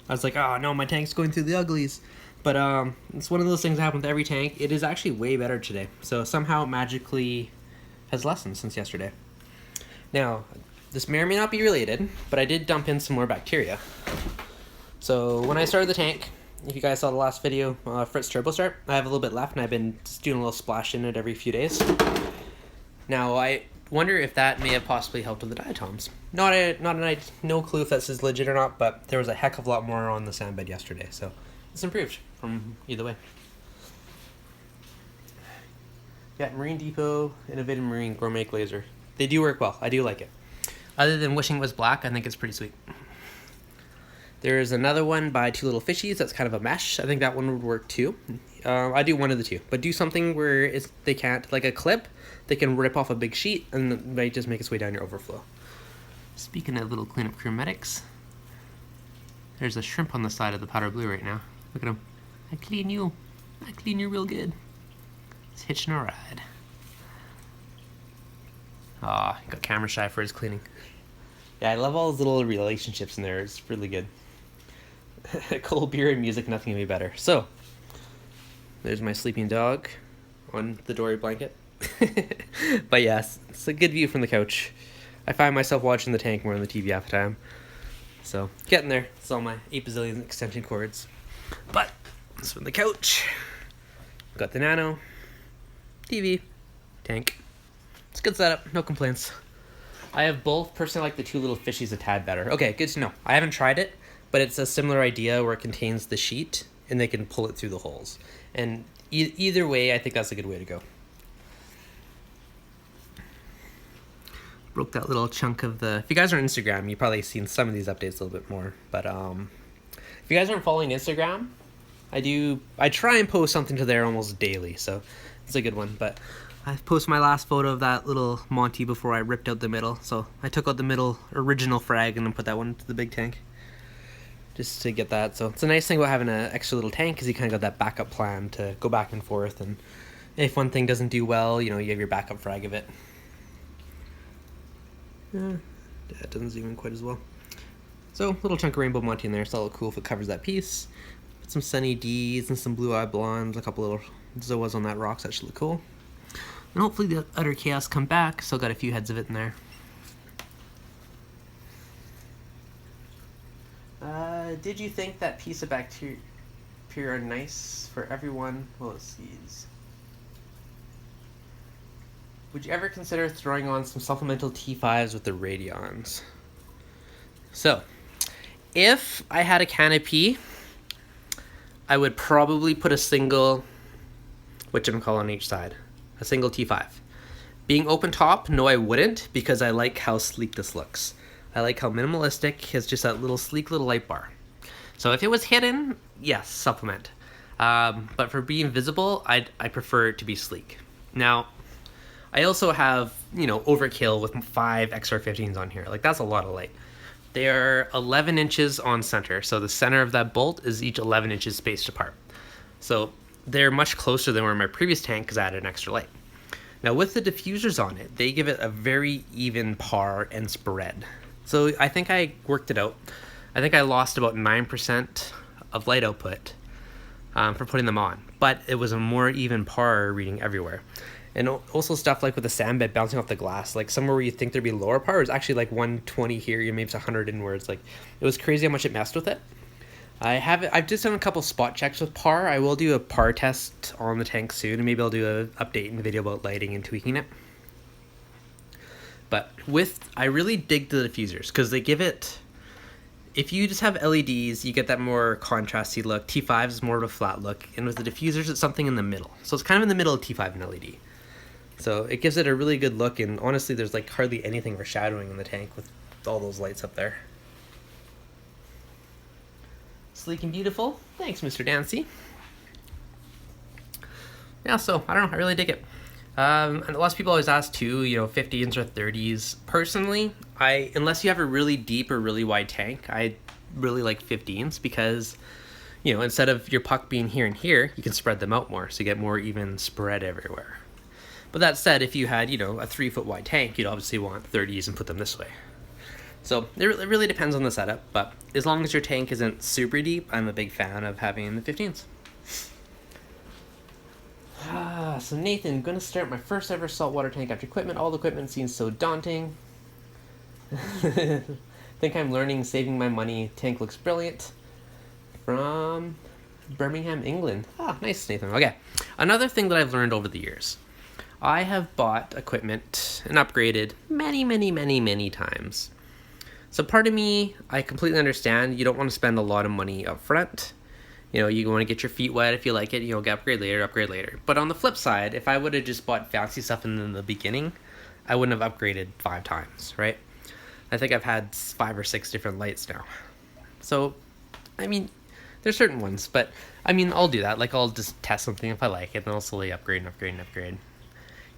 I was like, oh no, my tank's going through the uglies. But it's one of those things that happen with every tank. It is actually way better today. So somehow it magically has lessened since yesterday. Now, this may or may not be related, but I did dump in some more bacteria. So when I started the tank, if you guys saw the last video, Fritz Turbo Start, I have a little bit left and I've been just doing a little splash in it every few days. Now I wonder if that may have possibly helped with the diatoms. No clue if this is legit or not, but there was a heck of a lot more on the sand bed yesterday, so it's improved from either way. Got Marine Depot, Innovative Marine Gourmet Glazer. They do work well. I do like it. Other than wishing it was black, I think it's pretty sweet. There's another one by Two Little Fishies that's kind of a mesh. I think that one would work too. I do one of the two, but do something where they can't, like a clip, they can rip off a big sheet and it might just make its way down your overflow. Speaking of little cleanup crew medics, there's a shrimp on the side of the powder blue right now. Look at him. I clean you real good. It's hitching a ride. Aw, got camera shy for his cleaning. Yeah, I love all those little relationships in there. It's really good. Cold beer and music, nothing can be better. So, there's my sleeping dog on the dory blanket. But yes, it's a good view from the couch. I find myself watching the tank more than the TV half the time. So, getting there. It's all my 8 bazillion extension cords. But, this is from the couch. Got the Nano, TV, tank. It's a good setup, no complaints. I have both. Personally, like the Two Little Fishies a tad better. Okay, good to know. I haven't tried it, but it's a similar idea where it contains the sheet and they can pull it through the holes. And either way, I think that's a good way to go. Broke that little chunk of the... If you guys are on Instagram, you've probably seen some of these updates a little bit more. But if you guys aren't following Instagram, I try and post something to there almost daily, so it's a good one. But I posted my last photo of that little Monty before I ripped out the middle. So I took out the middle original frag and then put that one into the big tank. Just to get that. So it's a nice thing about having an extra little tank because you kind of got that backup plan to go back and forth. And if one thing doesn't do well, you know, you have your backup frag of it. Yeah, it doesn't zoom in quite as well. So, little chunk of rainbow Monty in there, so that'll look cool if it covers that piece. Put some sunny D's and some blue eye blondes, a couple little Zoas on that rock, so that should look cool. And hopefully the utter chaos come back. Still got a few heads of it in there. Did you think that piece of bacteria are nice for everyone? Well, let's see. Would you ever consider throwing on some supplemental T5s with the radions? So, if I had a canopy, I would probably put a single whatchamacallit on each side. A single T5. Being open top, no I wouldn't, because I like how sleek this looks. I like how minimalistic, it's just that little sleek little light bar. So if it was hidden, yes, supplement. But for being visible, I prefer it to be sleek. Now, I also have, overkill with 5 XR15s on here. Like, that's a lot of light. They are 11 inches on center, so the center of that bolt is each 11 inches spaced apart. So they're much closer than were in my previous tank because I added an extra light. Now with the diffusers on it, they give it a very even par and spread. So I think I worked it out. I think I lost about 9% of light output for putting them on, but it was a more even par reading everywhere. And also stuff like with the sand bed bouncing off the glass, like somewhere where you think there'd be lower par is actually like 120 here, maybe it's 100 inwards. Like, it was crazy how much it messed with it. I've just done a couple spot checks with par. I will do a par test on the tank soon, and maybe I'll do an update in the video about lighting and tweaking it. But I really dig the diffusers because they give it, if you just have LEDs, you get that more contrasty look. T5 is more of a flat look, and with the diffusers, it's something in the middle. So it's kind of in the middle of T5 and LED. So it gives it a really good look, and honestly, there's like hardly anything overshadowing in the tank with all those lights up there. Sleek and beautiful. Thanks, Mr. Dancy. Yeah, so, I don't know, I really dig it. And lots of people always ask too, 15s or 30s. Personally, unless you have a really deep or really wide tank, I really like 15s because, instead of your puck being here and here, you can spread them out more, so you get more even spread everywhere. But that said, if you had, a 3-foot wide tank, you'd obviously want 30s and put them this way. So it really depends on the setup, but as long as your tank isn't super deep, I'm a big fan of having the 15s. So Nathan, gonna start my first ever saltwater tank after equipment. All the equipment seems so daunting. Think I'm learning, saving my money. Tank looks brilliant. From Birmingham, England. Nice, Nathan. Okay, another thing that I've learned over the years. I have bought equipment and upgraded many times. So part of me, I completely understand you don't want to spend a lot of money up front. You want to get your feet wet if you like it, get upgrade later. But on the flip side, if I would have just bought fancy stuff in the beginning, I wouldn't have upgraded 5 times, right? I think I've had 5 or 6 different lights now. So, there's certain ones, but I'll do that. Like, I'll just test something if I like it, and I'll slowly upgrade.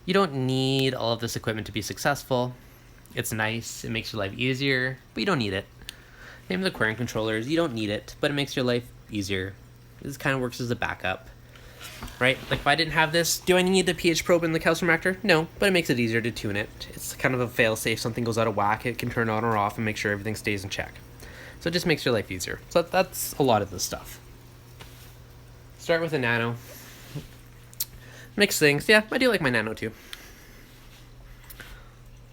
You don't need all of this equipment to be successful. It's nice, it makes your life easier, but you don't need it. Same with aquarium controllers, you don't need it, but it makes your life easier. This kind of works as a backup, right? Like, if I didn't have this, do I need the pH probe in the calcium reactor? No, but it makes it easier to tune it. It's kind of a fail-safe. Something goes out of whack, it can turn on or off and make sure everything stays in check. So it just makes your life easier. So that's a lot of this stuff. Start with a Nano. Mix things. Yeah, I do like my Nano too.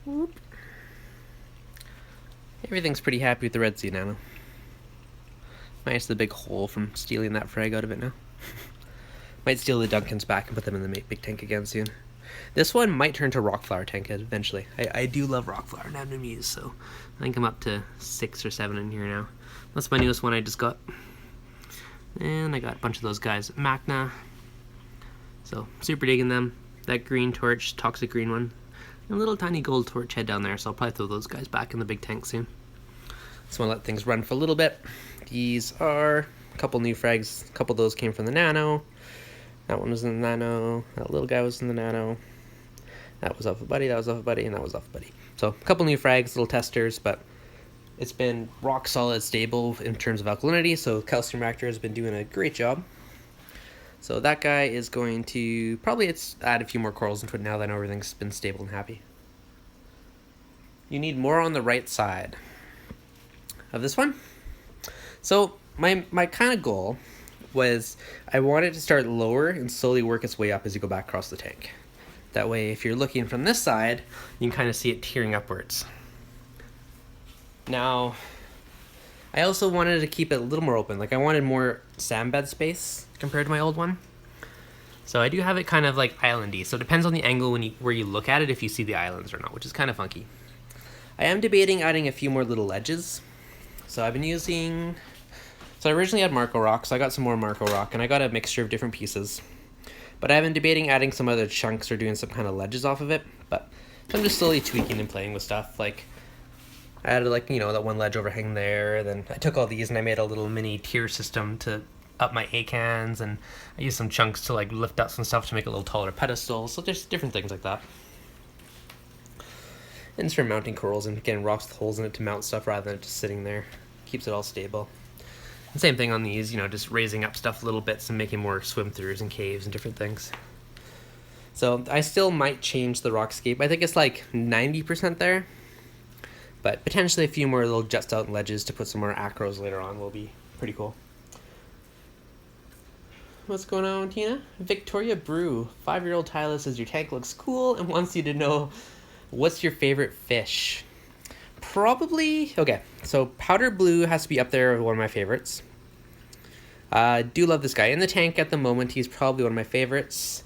Whoop. Everything's pretty happy with the Red Sea Nano. Minus the big hole from stealing that frag out of it now. Might steal the Duncans back and put them in the big tank again soon. This one might turn to rock flower tank eventually. I do love rock flower anemones, so I think I'm up to 6 or 7 in here now. That's my newest one I just got. And I got a bunch of those guys at Macna. So, super digging them. That green torch, toxic green one. And a little tiny gold torch head down there, so I'll probably throw those guys back in the big tank soon. Just want to let things run for a little bit. These are a couple new frags. A couple of those came from the Nano. That one was in the Nano. That little guy was in the Nano. That was off a buddy, that was off a buddy, and that was off a buddy. So, a couple new frags, little testers, but it's been rock solid stable in terms of alkalinity, so calcium reactor has been doing a great job. So that guy is going to probably add a few more corals into it now that I know everything's been stable and happy. you need more on the right side of this one. So my kind of goal was I wanted to start lower and slowly work its way up as you go back across the tank. That way, if you're looking from this side, you can kind of see it tearing upwards. Now, I also wanted to keep it a little more open. Like I wanted more sand bed space compared to my old one. So I do have it kind of like islandy. So it depends on the angle where you look at it if you see the islands or not, which is kind of funky. I am debating adding a few more little ledges. So I've been using... So I originally had Marco Rock, so I got some more Marco Rock, and I got a mixture of different pieces. But I've been debating adding some other chunks or doing some kind of ledges off of it. But I'm just slowly tweaking and playing with stuff. Like, I added like, you know, that one ledge overhang there. Then I took all these and I made a little mini tier system to up my A-cans. And I used some chunks to like lift up some stuff to make a little taller pedestal. So there's different things like that. And it's for mounting corals and getting rocks with holes in it to mount stuff rather than just sitting there. Keeps it all stable. And same thing on these, you know, just raising up stuff little bits and making more swim-throughs and caves and different things. So I still might change the rockscape. I think it's like 90% there. But potentially a few more little juts out ledges to put some more acros later on will be pretty cool. What's going on, Tina? Victoria Brew. 5-year-old Tyler says your tank looks cool and wants you to know what's your favorite fish. Probably, okay, so powder blue has to be up there with one of my favorites. I do love this guy. In the tank at the moment, he's probably one of my favorites.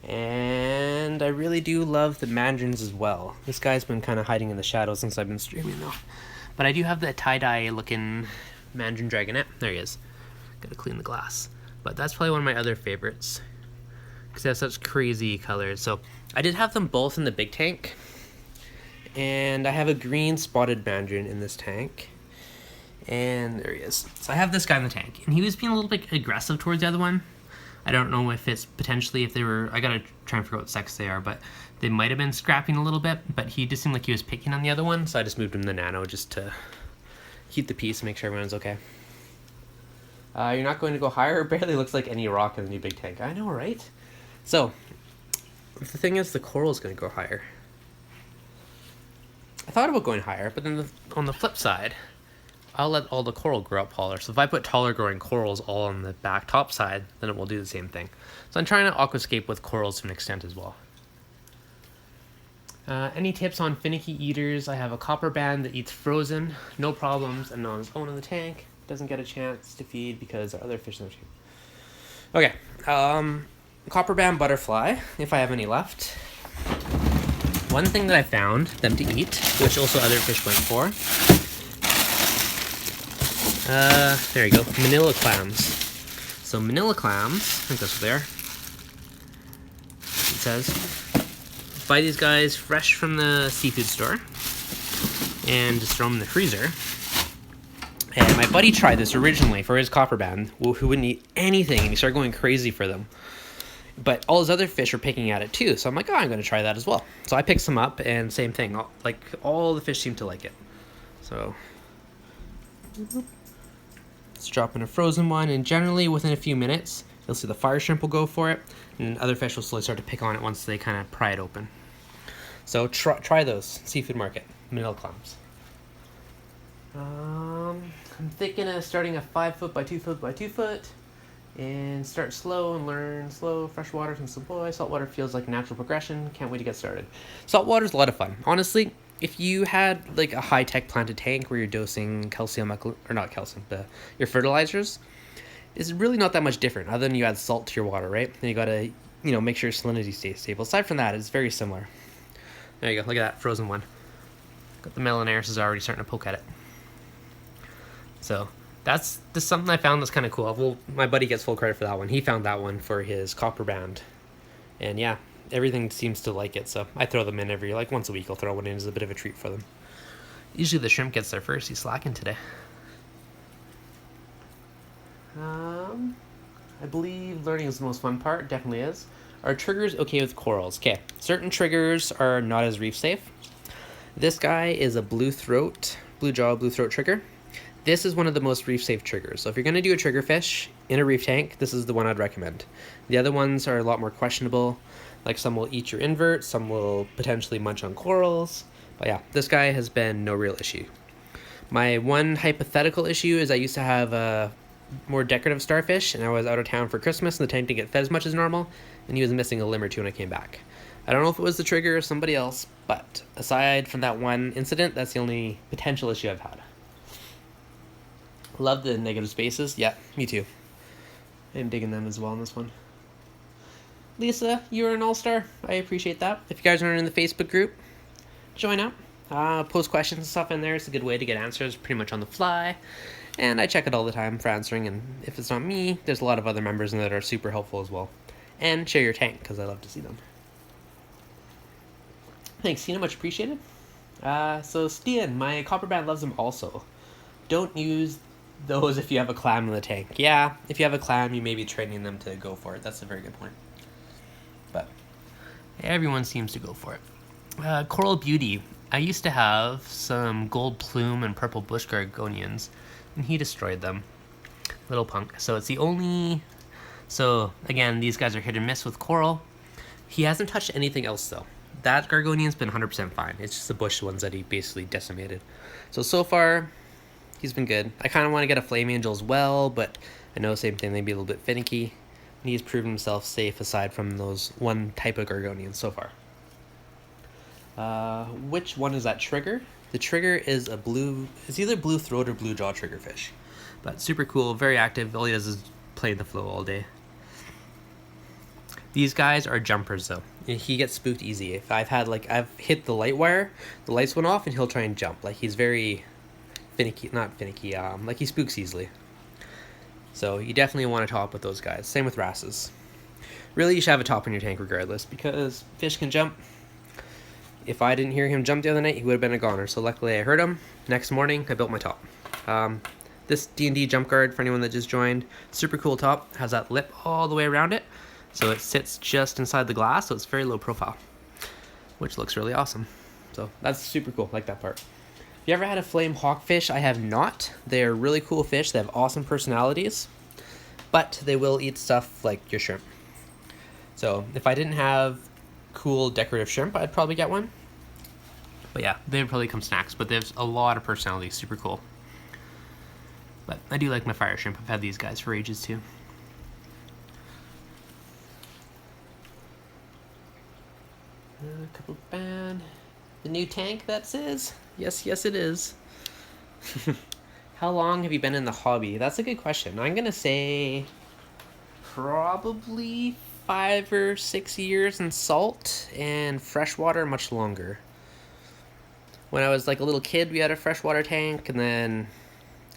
And I really do love the mandarins as well. This guy's been kind of hiding in the shadows since I've been streaming though. But I do have the tie-dye looking mandarin dragonet. There he is. Gotta clean the glass. But that's probably one of my other favorites, because they have such crazy colors. So I did have them both in the big tank. And I have a green spotted mandarin in this tank. And there he is. So I have this guy in the tank. And he was being a little bit aggressive towards the other one. I don't know if it's potentially if they were... I gotta try and figure out what sex they are. But they might have been scrapping a little bit. But he just seemed like he was picking on the other one. So I just moved him to Nano just to keep the peace and make sure everyone's okay. You're not going to go higher? It barely looks like any rock in the new big tank. I know, right? So, the thing is, the coral is going to go higher. I thought about going higher, but then on the flip side, I'll let all the coral grow up taller. So if I put taller growing corals all on the back top side, then it will do the same thing. So I'm trying to aquascape with corals to an extent as well. Any tips on finicky eaters? I have a copper band that eats frozen, no problems, and on its own in the tank. Doesn't get a chance to feed because there are other fish in the tank. Okay, copper band butterfly, if I have any left. One thing that I found them to eat, which also other fish went for, there you go, manila clams. So manila clams, I think that's what they are. It says, buy these guys fresh from the seafood store and just throw them in the freezer. And my buddy tried this originally for his copper band, who wouldn't eat anything, and he started going crazy for them. But all his other fish are picking at it too, so I'm like, oh, I'm going to try that as well. So I picked some up, and same thing. Like, all the fish seem to like it. So, let's drop in a frozen one, and generally within a few minutes, you'll see the fire shrimp will go for it, and other fish will slowly start to pick on it once they kind of pry it open. So try those, seafood market, manila clams. I'm thinking of starting a 5 foot by 2 foot by 2 foot. And start slow and learn slow. Freshwater from Savoy. Saltwater feels like a natural progression. Can't wait to get started. Saltwater's a lot of fun. Honestly, if you had like a high-tech planted tank where you're dosing calcium, or not calcium, but your fertilizers, it's really not that much different other than you add salt to your water, right? And you gotta, you know, make sure salinity stays stable. Aside from that, it's very similar. There you go. Look at that frozen one. Got the Melanaris is already starting to poke at it. So that's just something I found that's kind of cool. Well, my buddy gets full credit for that one. He found that one for his copper band. And yeah, everything seems to like it. So I throw them in every, like once a week, I'll throw one in as a bit of a treat for them. Usually the shrimp gets there first. He's slacking today. I believe learning is the most fun part. Definitely is. Are triggers okay with corals? Okay, certain triggers are not as reef safe. This guy is a blue jaw, blue throat trigger. This is one of the most reef safe triggers. So if you're going to do a trigger fish in a reef tank, this is the one I'd recommend. The other ones are a lot more questionable. Like some will eat your invert, some will potentially munch on corals. But yeah, this guy has been no real issue. My one hypothetical issue is I used to have a more decorative starfish, and I was out of town for Christmas, and the tank didn't get fed as much as normal, and he was missing a limb or two when I came back. I don't know if it was the trigger or somebody else, but aside from that one incident, that's the only potential issue I've had. Love the negative spaces. Yeah, me too. I'm digging them as well in this one. Lisa, you're an all-star. I appreciate that. If you guys aren't in the Facebook group, join up. Post questions and stuff in there. It's a good way to get answers pretty much on the fly. And I check it all the time for answering, and if it's not me, there's a lot of other members in that are super helpful as well. And share your tank, because I love to see them. Thanks, Tina, much appreciated. So Stian, my copper band loves them also. Don't use those if you have a clam in the tank. Yeah, if you have a clam, you may be training them to go for it. That's a very good point. But everyone seems to go for it. Coral Beauty. I used to have some gold plume and purple bush gorgonians, and he destroyed them. Little punk. So it's the only... So, again, these guys are hit and miss with coral. He hasn't touched anything else, though. That gorgonian's been 100% fine. It's just the bush ones that he basically decimated. So far, he's been good. I kind of want to get a flame angel as well, but I know same thing, they'd be a little bit finicky. And he's proven himself safe aside from those one type of gorgonians so far. Which one is that trigger? The trigger is a blue, it's either blue throat or blue jaw triggerfish. But super cool, very active. All he does is play the flow all day. These guys are jumpers though. He gets spooked easy. If I've hit the light wire, the lights went off and he'll try and jump. Like he's very finicky, not finicky, like he spooks easily. So you definitely want to top with those guys. Same with wrasses. Really, you should have a top in your tank regardless, because fish can jump. If I didn't hear him jump the other night, he would have been a goner. So luckily I heard him. Next morning, I built my top. This D&D jump guard, for anyone that just joined, super cool top. Has that lip all the way around it. So it sits just inside the glass, so it's very low profile, which looks really awesome. So that's super cool, like that part. If you ever had a flame hawkfish, I have not. They're really cool fish. They have awesome personalities, but they will eat stuff like your shrimp. So if I didn't have cool decorative shrimp, I'd probably get one. But yeah, they'd probably come snacks, but there's a lot of personality, super cool. But I do like my fire shrimp. I've had these guys for ages too. Couple band. The new tank, that says? Yes, it is. How long have you been in the hobby? That's a good question. I'm gonna say probably 5 or 6 years in salt, and freshwater much longer. When I was like a little kid, we had a freshwater tank, and then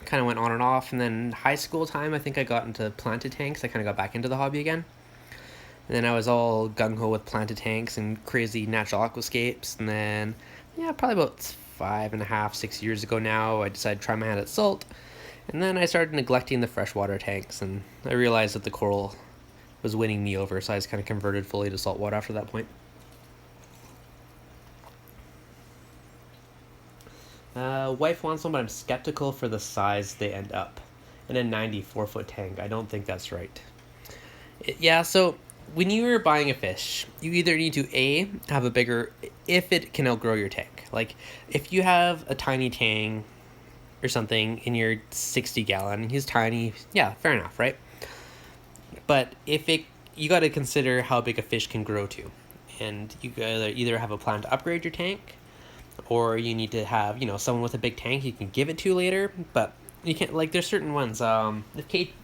kind of went on and off, and then high school time I think I got into planted tanks. I kind of got back into the hobby again. And then I was all gung-ho with planted tanks and crazy natural aquascapes. And then, yeah, probably about 5.5, 6 years ago now, I decided to try my hand at salt. And then I started neglecting the freshwater tanks, and I realized that the coral was winning me over, so I just kind of converted fully to saltwater after that point. Wife wants one, but I'm skeptical for the size they end up. In a 94-foot tank, I don't think that's right. Yeah, so when you're buying a fish, you either need to A, have a bigger, if it can outgrow your tank. Like, if you have a tiny tank or something in your 60-gallon, he's tiny, yeah, fair enough, right? But you got to consider how big a fish can grow to. And you gotta either have a plan to upgrade your tank, or you need to have, someone with a big tank you can give it to later. But you can't, like, there's certain ones, if Kate,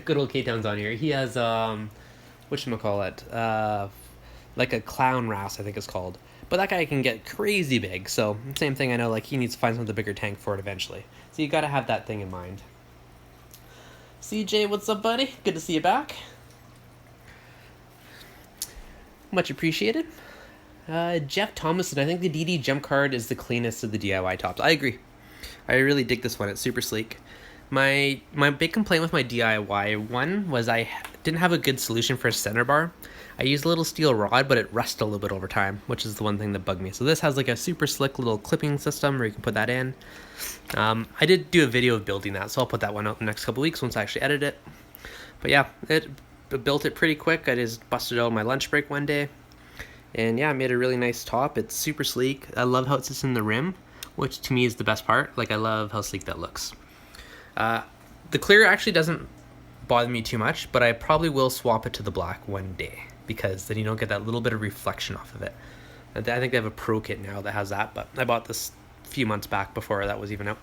good old K-Town's on here, he has, whatchamacallit, like a clown wrasse, I think it's called. But that guy can get crazy big, so same thing, I know, like, he needs to find something with a bigger tank for it eventually. So you gotta have that thing in mind. CJ, what's up, buddy? Good to see you back. Much appreciated. Jeff Thomason, I think the DD jump card is the cleanest of the DIY tops. I agree. I really dig this one. It's super sleek. My big complaint with my DIY one was I didn't have a good solution for a center bar. I used a little steel rod, but it rusted a little bit over time, which is the one thing that bugged me. So this has like a super slick little clipping system where you can put that in. I did do a video of building that, so I'll put that one out in the next couple weeks once I actually edit it. But yeah, it built it pretty quick. I just busted it out on my lunch break one day. And yeah, I made a really nice top. It's super sleek. I love how it sits in the rim, which to me is the best part. Like, I love how sleek that looks. The clear actually doesn't bother me too much, but I probably will swap it to the black one day, because then you don't get that little bit of reflection off of it. I think they have a pro kit now that has that, but I bought this a few months back before that was even out.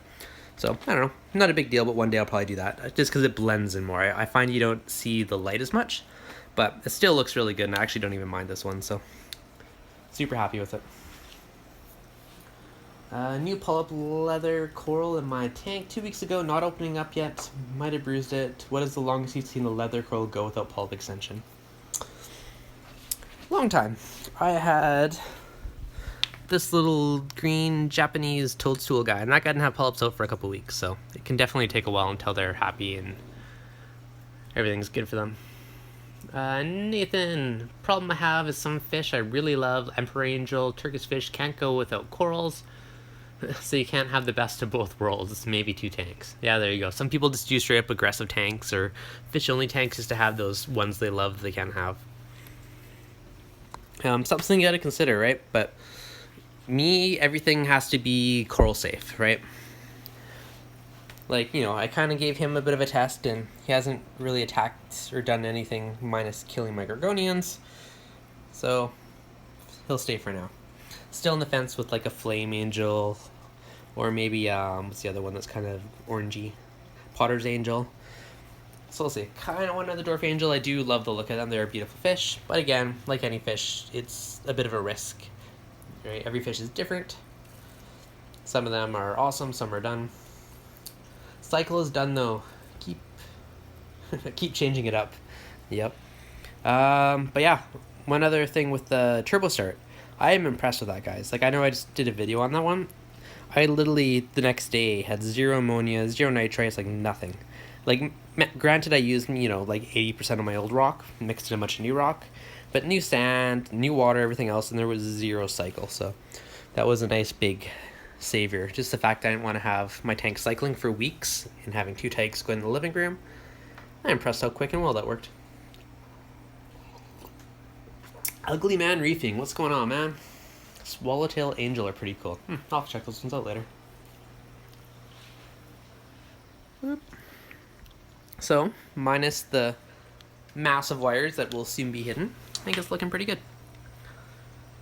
So, I don't know. Not a big deal, but one day I'll probably do that, just because it blends in more. I find you don't see the light as much, but it still looks really good, and I actually don't even mind this one, so super happy with it. New pull-up leather coral in my tank 2 weeks ago, not opening up yet. Might have bruised it. What is the longest you've seen a leather coral go without pull-up extension? Long time. I had this little green Japanese toadstool guy, and that guy didn't have pull-ups out for a couple weeks, so it can definitely take a while until they're happy and everything's good for them. Nathan, problem I have is some fish I really love, emperor angel, Turkish fish, can't go without corals. So you can't have the best of both worlds. It's maybe 2 tanks. Yeah, there you go. Some people just do straight up aggressive tanks or fish only tanks just to have those ones they love that they can't have. Something you gotta consider, right? But me, everything has to be coral safe, right? Like, you know, I kind of gave him a bit of a test, and he hasn't really attacked or done anything minus killing my gorgonians. So he'll stay for now. Still on the fence with like a flame angel, or maybe what's the other one that's kind of orangey, potter's angel. So we'll see. Kind of want another dwarf angel. I do love the look of them. They're a beautiful fish, but again, like any fish, it's a bit of a risk. Right? Every fish is different. Some of them are awesome, some are done. Cycle is done though. Keep changing it up. Yep. But yeah, one other thing with the turbo start. I am impressed with that, guys. Like, I know I just did a video on that one. I literally, the next day, had 0 ammonia, 0 nitrates, like nothing. Like, granted, I used, you know, like 80% of my old rock, mixed in a bunch of new rock, but new sand, new water, everything else, and there was 0 cycle. So that was a nice big savior. Just the fact I didn't want to have my tank cycling for weeks and having 2 tanks go in the living room. I'm impressed how quick and well that worked. Ugly Man Reefing, what's going on, man? Swallowtail Angel are pretty cool. I'll check those ones out later. Whoop. So, minus the massive wires that will soon be hidden, I think it's looking pretty good.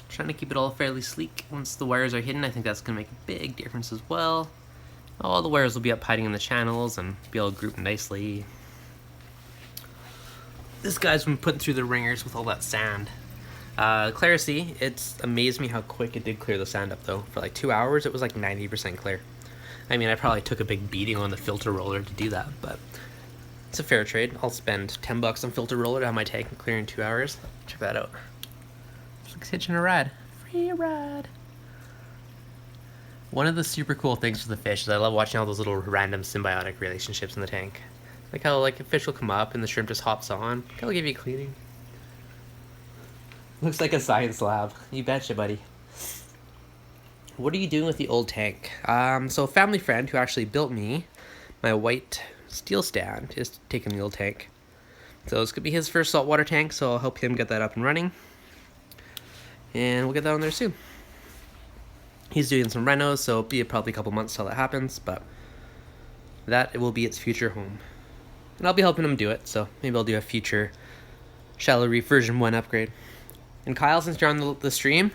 Trying to keep it all fairly sleek. Once the wires are hidden, I think that's going to make a big difference as well. All the wires will be up hiding in the channels and be all grouped nicely. This guy's been putting through the ringers with all that sand. Clarity, it's amazed me how quick it did clear the sand up though. For like 2 hours, it was like 90% clear. I mean, I probably took a big beating on the filter roller to do that, but it's a fair trade. I'll spend $10 on filter roller to have my tank clear in 2 hours. Check that out. It's like hitching a ride. Free ride. One of the super cool things for the fish is I love watching all those little random symbiotic relationships in the tank. Like how like a fish will come up and the shrimp just hops on. That'll give you cleaning. Looks like a science lab. You betcha, buddy. What are you doing with the old tank? So a family friend who actually built me my white steel stand is taking the old tank. So it's gonna be his first saltwater tank, so I'll help him get that up and running. And we'll get that on there soon. He's doing some renos, so it'll be probably a couple months till that happens, but that will be its future home. And I'll be helping him do it, so maybe I'll do a future Shallow Reef version 1 upgrade. And Kyle, since you're on the stream,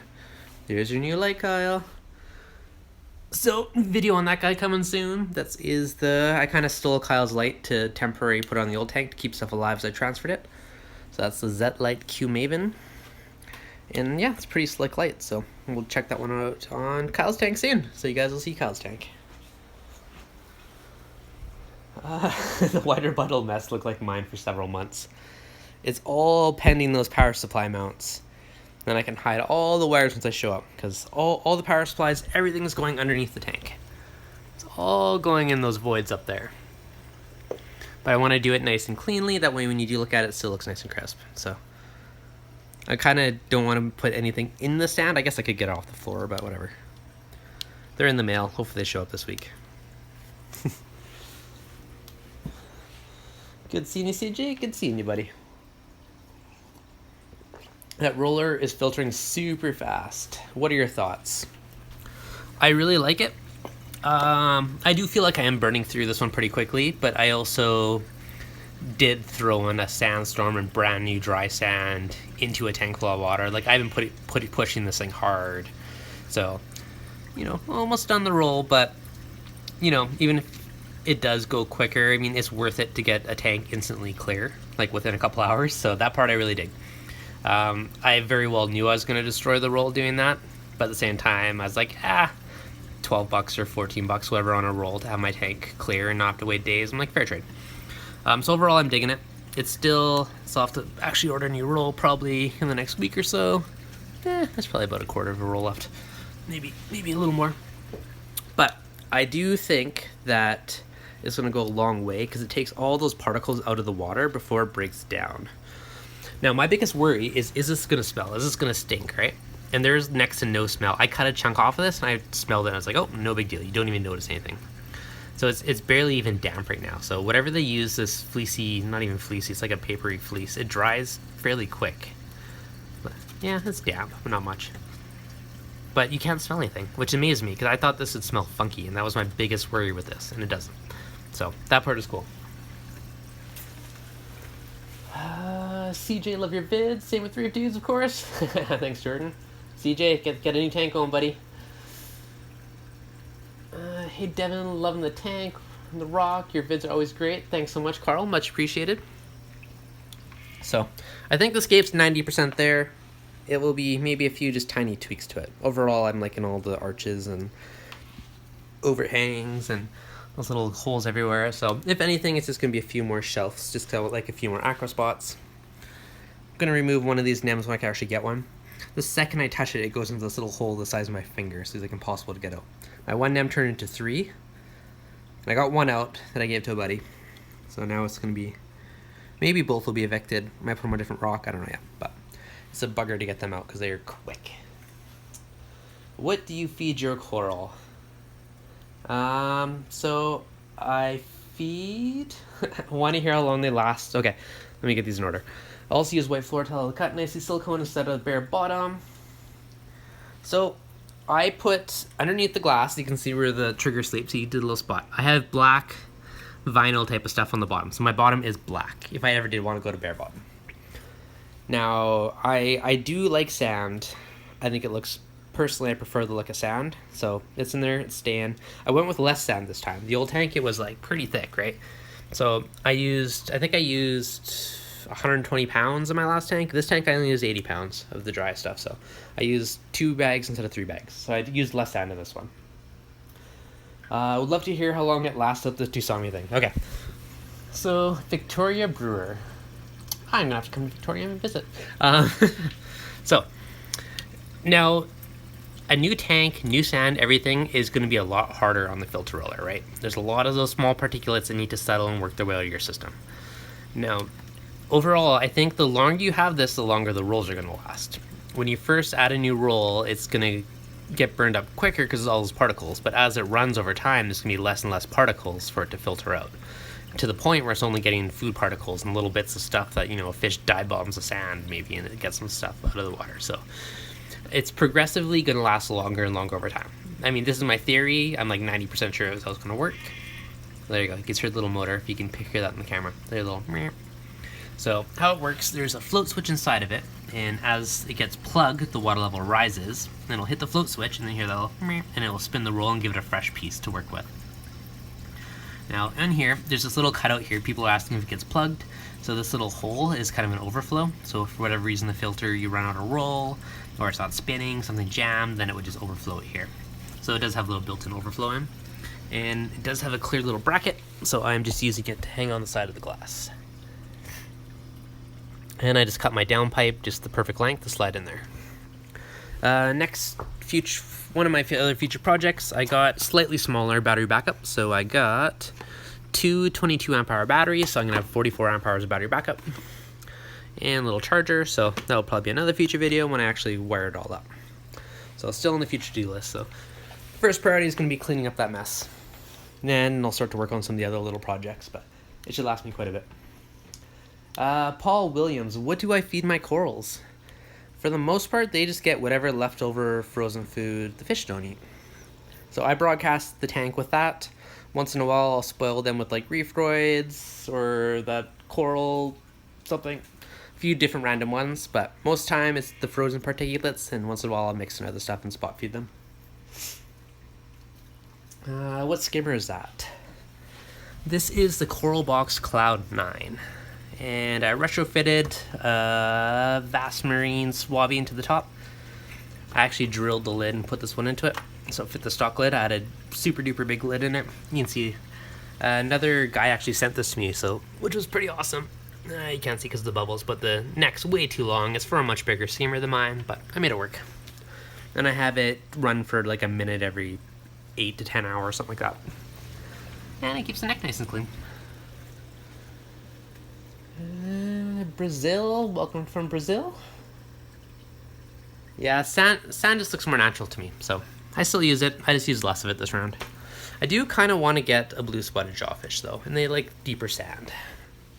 there's your new light, Kyle. So, video on that guy coming soon. I kind of stole Kyle's light to temporarily put on the old tank to keep stuff alive as I transferred it. So that's the Z-Light Q Maven. And yeah, it's a pretty slick light, so we'll check that one out on Kyle's tank soon. So you guys will see Kyle's tank. The wider bundle mess looked like mine for several months. It's all pending those power supply mounts. Then I can hide all the wires once I show up, because all the power supplies, everything's going underneath the tank. It's all going in those voids up there. But I want to do it nice and cleanly, that way when you do look at it, it still looks nice and crisp. So I kind of don't want to put anything in the stand. I guess I could get it off the floor, but whatever. They're in the mail. Hopefully they show up this week. Good seeing you, CJ. Good seeing you, buddy. That roller is filtering super fast. What are your thoughts? I really like it. I do feel like I am burning through this one pretty quickly, but I also did throw in a sandstorm and brand new dry sand into a tank full of water. Like, I've been pushing this thing hard. So, you know, almost done the roll, but, you know, even if it does go quicker, I mean, it's worth it to get a tank instantly clear, like within a couple hours. So that part I really dig. I very well knew I was going to destroy the roll doing that, but at the same time, I was like, $12 or $14, whatever, on a roll to have my tank clear and not have to wait days. I'm like, fair trade. So overall, I'm digging it. So I'll have to actually order a new roll probably in the next week or so. There's probably about a quarter of a roll left. Maybe a little more. But I do think that it's going to go a long way because it takes all those particles out of the water before it breaks down. Now, my biggest worry is this going to smell? Is this going to stink, right? And there's next to no smell. I cut a chunk off of this and I smelled it and I was like, oh, no big deal. You don't even notice anything. So it's barely even damp right now. So whatever they use, this fleecy, not even fleecy, it's like a papery fleece, it dries fairly quick. But yeah, it's damp, but not much. But you can't smell anything, which amazed me because I thought this would smell funky, and that was my biggest worry with this, and it doesn't. So that part is cool. CJ, love your vids. Same with ReefDudes, of course. Thanks, Jordan. CJ, get a new tank going, buddy. Hey, Devin, loving the tank, the rock. Your vids are always great. Thanks so much, Carl. Much appreciated. So, I think the scape's 90% there. It will be maybe a few just tiny tweaks to it. Overall, I'm liking all the arches and overhangs and those little holes everywhere. So, if anything, it's just going to be a few more shelves, just to like a few more aqua spots. I'm going to remove one of these nems when I can actually get one. The second I touch it, it goes into this little hole the size of my finger, so it's like impossible to get out. My one nem turned into 3. And I got one out that I gave to a buddy. So now it's going to be, maybe both will be evicted. I might put them on a different rock, I don't know yet. But it's a bugger to get them out because they are quick. What do you feed your coral? So I feed, want to hear how long they last? Okay, let me get these in order. I also use white floor tile to cut nicely silicone instead of bare bottom. So I put underneath the glass, you can see where the trigger sleeps, so you did a little spot. I have black vinyl type of stuff on the bottom, so my bottom is black if I ever did want to go to bare bottom. Now, I do like sand. I think it looks, personally I prefer the look of sand, so it's in there, it's staying. I went with less sand this time. The old tank, it was like pretty thick, right? So I think I used 120 pounds in my last tank. This tank I only used 80 pounds of the dry stuff, so I used 2 bags instead of 3 bags. So I used less sand in this one. I would love to hear how long it lasts at the Tusami thing. Okay. So, Victoria Brewer. I'm gonna have to come to Victoria and visit. So, now, a new tank, new sand, everything is going to be a lot harder on the filter roller, right? There's a lot of those small particulates that need to settle and work their way out of your system. Now, overall, I think the longer you have this, the longer the rolls are going to last. When you first add a new roll, it's going to get burned up quicker because of all those particles, but as it runs over time, there's going to be less and less particles for it to filter out, to the point where it's only getting food particles and little bits of stuff that, you know, a fish dive bombs of sand maybe, and it gets some stuff out of the water. So it's progressively going to last longer and longer over time. I mean, this is my theory. I'm like 90% sure it's how it's going to work. There you go. You can hear the little motor, if you can hear that in the camera. There's a little meow. So how it works, there's a float switch inside of it, and as it gets plugged, the water level rises, then it'll hit the float switch, and then you hear that little meow, and it will spin the roll and give it a fresh piece to work with. Now, in here, there's this little cutout here. People are asking if it gets plugged. So this little hole is kind of an overflow. So if for whatever reason the filter, you run out of roll, or it's not spinning, something jammed, then it would just overflow it here. So it does have a little built-in overflow in. And it does have a clear little bracket, so I'm just using it to hang on the side of the glass. And I just cut my down pipe, just the perfect length to slide in there. Next, one of my other future projects, I got slightly smaller battery backup. So I got 2 22 amp hour batteries, so I'm gonna have 44 amp hours of battery backup. And a little charger, so that'll probably be another future video when I actually wire it all up. So it's still on the future to-do list. So first priority is gonna be cleaning up that mess. Then I'll start to work on some of the other little projects, but it should last me quite a bit. Paul Williams, what do I feed my corals? For the most part, they just get whatever leftover frozen food the fish don't eat. So I broadcast the tank with that. Once in a while, I'll spoil them with like ReefDudes or that coral something. A few different random ones, but most time it's the frozen particulates, and once in a while I'll mix in other stuff and spot feed them. What skimmer is that? This is the Coral Box Cloud 9. And I retrofitted a Vast Marine Swabby into the top. I actually drilled the lid and put this one into it, so it fit the stock lid. I had a super duper big lid in it. You can see another guy actually sent this to me, so which was pretty awesome. You can't see because of the bubbles, but the neck's way too long. It's for a much bigger skimmer than mine, but I made it work. And I have it run for like a minute every 8 to 10 hours, something like that. And it keeps the neck nice and clean. Brazil, welcome from Brazil. Yeah, sand just looks more natural to me, so I still use it. I just use less of it this round. I do kind of want to get a blue spotted jawfish though, and they like deeper sand.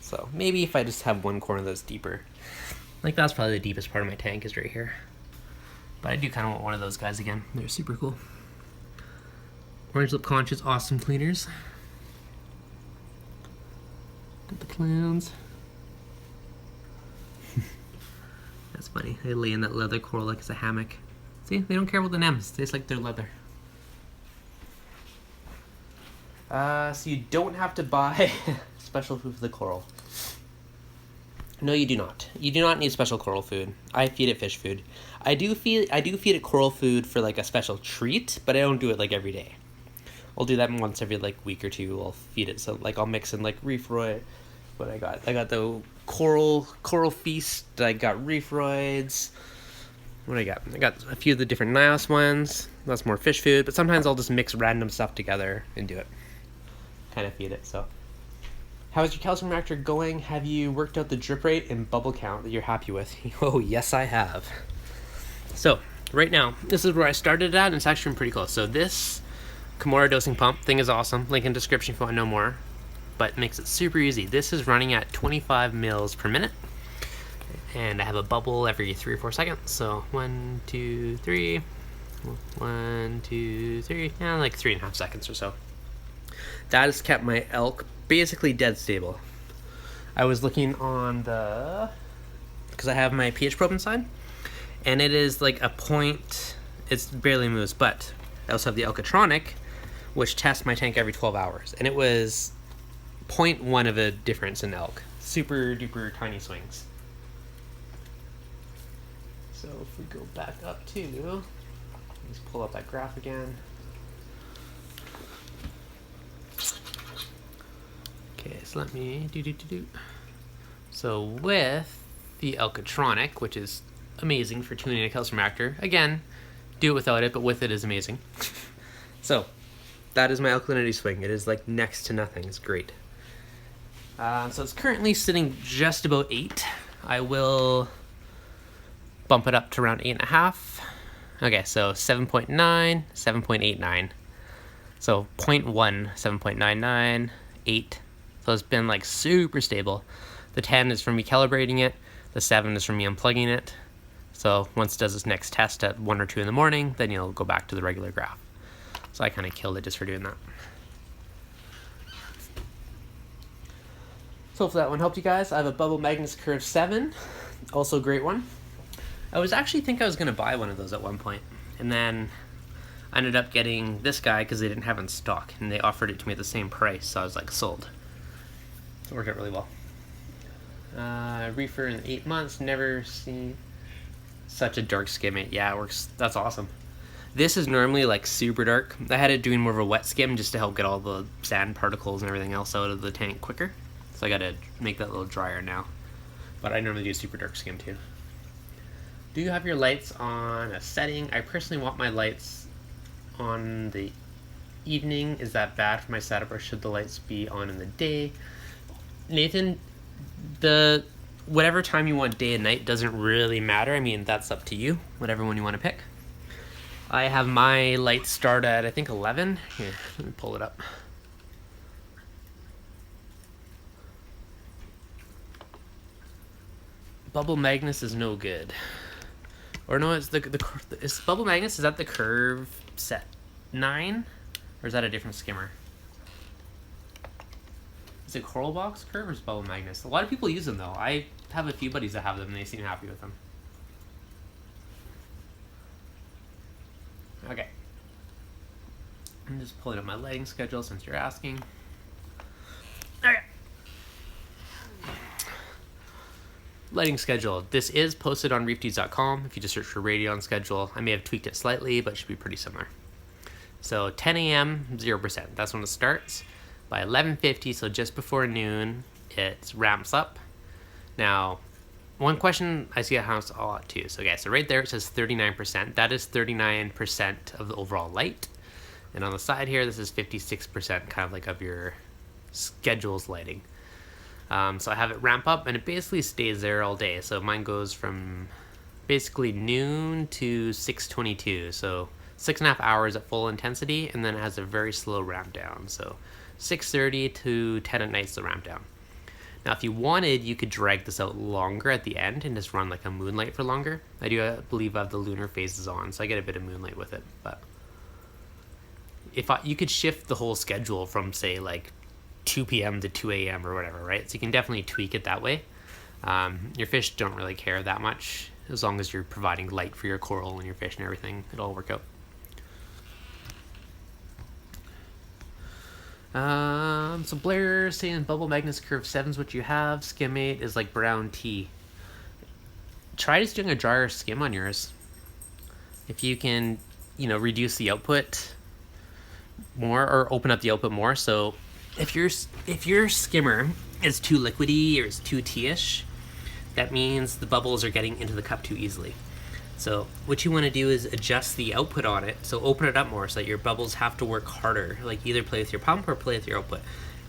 So maybe if I just have one corner that's deeper. Like that's probably the deepest part of my tank is right here. But I do kind of want one of those guys again. They're super cool. Orange lip conches, awesome cleaners. Got the clowns. That's funny. They lay in that leather coral like it's a hammock. See, they don't care about the nems. They just like their leather. So you don't have to buy special food for the coral. No, you do not. You do not need special coral food. I feed it fish food. I do feed it coral food for like a special treat, but I don't do it like every day. I'll do that once every like week or two. I'll feed it some like I'll mix in like reef roy. What I got the coral feast. I got ReefDudes. What I got a few of the different Nios ones. That's more fish food, but sometimes I'll just mix random stuff together and do it. Kind of feed it. So, how is your calcium reactor going? Have you worked out the drip rate and bubble count that you're happy with? Oh yes, I have. So right now, this is where I started at, and it's actually pretty close. So this Kimura dosing pump thing is awesome. Link in description if you want to know more. But it makes it super easy. This is running at 25 mils per minute, and I have a bubble every 3 or 4 seconds. So 1, 2, 3, 1, 2, 3, yeah, like 3.5 seconds or so. That has kept my elk basically dead stable. I was looking on the, because I have my pH probe inside, and it is like a point. It's barely moves, but I also have the Alcatronic, which tests my tank every 12 hours, and it was 0.1 of a difference in elk. Super duper tiny swings. So if we go back up to, let's pull up that graph again. Okay, so let me do. So with the Alcatronic, which is amazing for tuning a calcium reactor, again, do it without it, but with it is amazing. So that is my alkalinity swing. It is like next to nothing. It's great. So it's currently sitting just about 8. I will bump it up to around 8.5. Okay, so 7.9, 7.89. So 0.1, 7.99, 8. So it's been like super stable. The 10 is from me calibrating it. The 7 is from me unplugging it. So once it does its next test at 1 or 2 in the morning, then you'll go back to the regular graph. So I kind of killed it just for doing that. So hopefully that one helped you guys. I have a Bubble Magnus Curve 7, also a great one. I was actually think I was going to buy one of those at one point, and then I ended up getting this guy because they didn't have it in stock, and they offered it to me at the same price, so I was like, sold. So it worked out really well. Reefer in 8 months, never seen such a dark skimming. Yeah, it works. That's awesome. This is normally like super dark. I had it doing more of a wet skim just to help get all the sand particles and everything else out of the tank quicker. So I gotta make that a little drier now. But I normally do super dark skim too. Do you have your lights on a setting? I personally want my lights on the evening. Is that bad for my setup, or should the lights be on in the day? Nathan, whatever time you want day and night doesn't really matter. I mean, that's up to you, whatever one you want to pick. I have my lights start at, I think, 11. Here, let me pull it up. Bubble Magnus is no good. Or no, it's is Bubble Magnus, is that the curve set 9? Or is that a different skimmer? Is it Coral Box curve or is it Bubble Magnus? A lot of people use them though. I have a few buddies that have them and they seem happy with them. Okay. I'm just pulling up my lighting schedule since you're asking. Okay. Lighting schedule. This is posted on reefdudes.com. If you just search for Radion schedule, I may have tweaked it slightly, but it should be pretty similar. So 10 a.m., 0%. That's when it starts. By 11:50, so just before noon, it ramps up. Now, one question I see at house a lot too. So, okay, so right there it says 39%. That is 39% of the overall light. And on the side here, this is 56%, kind of like of your schedule's lighting. So I have it ramp up and it basically stays there all day. So mine goes from basically noon to 6:22. So 6.5 hours at full intensity, and then it has a very slow ramp down. So 6:30 to 10 at night is the ramp down. Now, if you wanted, you could drag this out longer at the end and just run like a moonlight for longer. I believe I have the lunar phases on, so I get a bit of moonlight with it. But you could shift the whole schedule from, say, like 2 p.m. to 2 a.m. or whatever, right? So you can definitely tweak it that way. Your fish don't really care that much. As long as you're providing light for your coral and your fish and everything, it'll all work out. So Blair saying Bubble Magnus curve 7 is what you have. Skimmate is like brown tea. Try just doing a drier skim on yours. If you can, reduce the output more or open up the output more. So if your skimmer is too liquidy or is too tea-ish, that means the bubbles are getting into the cup too easily. So what you want to do is adjust the output on it. So open it up more so that your bubbles have to work harder. Like either play with your pump or play with your output.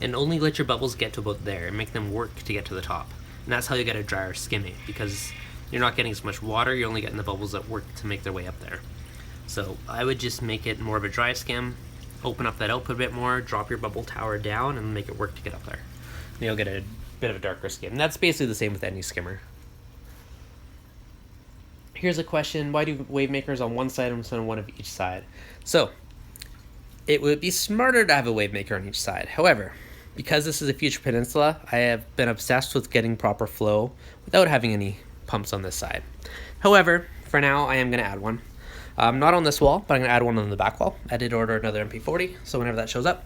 And only let your bubbles get to about there and make them work to get to the top. And that's how you get a drier skimming, because you're not getting as much water, you're only getting the bubbles that work to make their way up there. So I would just make it more of a dry skim, open up that output a bit more, drop your bubble tower down, and make it work to get up there. And you'll get a bit of a darker skim. And that's basically the same with any skimmer. Here's a question: why do wave makers on one side instead of one of each side? So it would be smarter to have a wave maker on each side. However, because this is a future peninsula, I have been obsessed with getting proper flow without having any pumps on this side. However, for now, I am going to add one. Not on this wall, but I'm going to add one on the back wall. I did order another MP40, so whenever that shows up,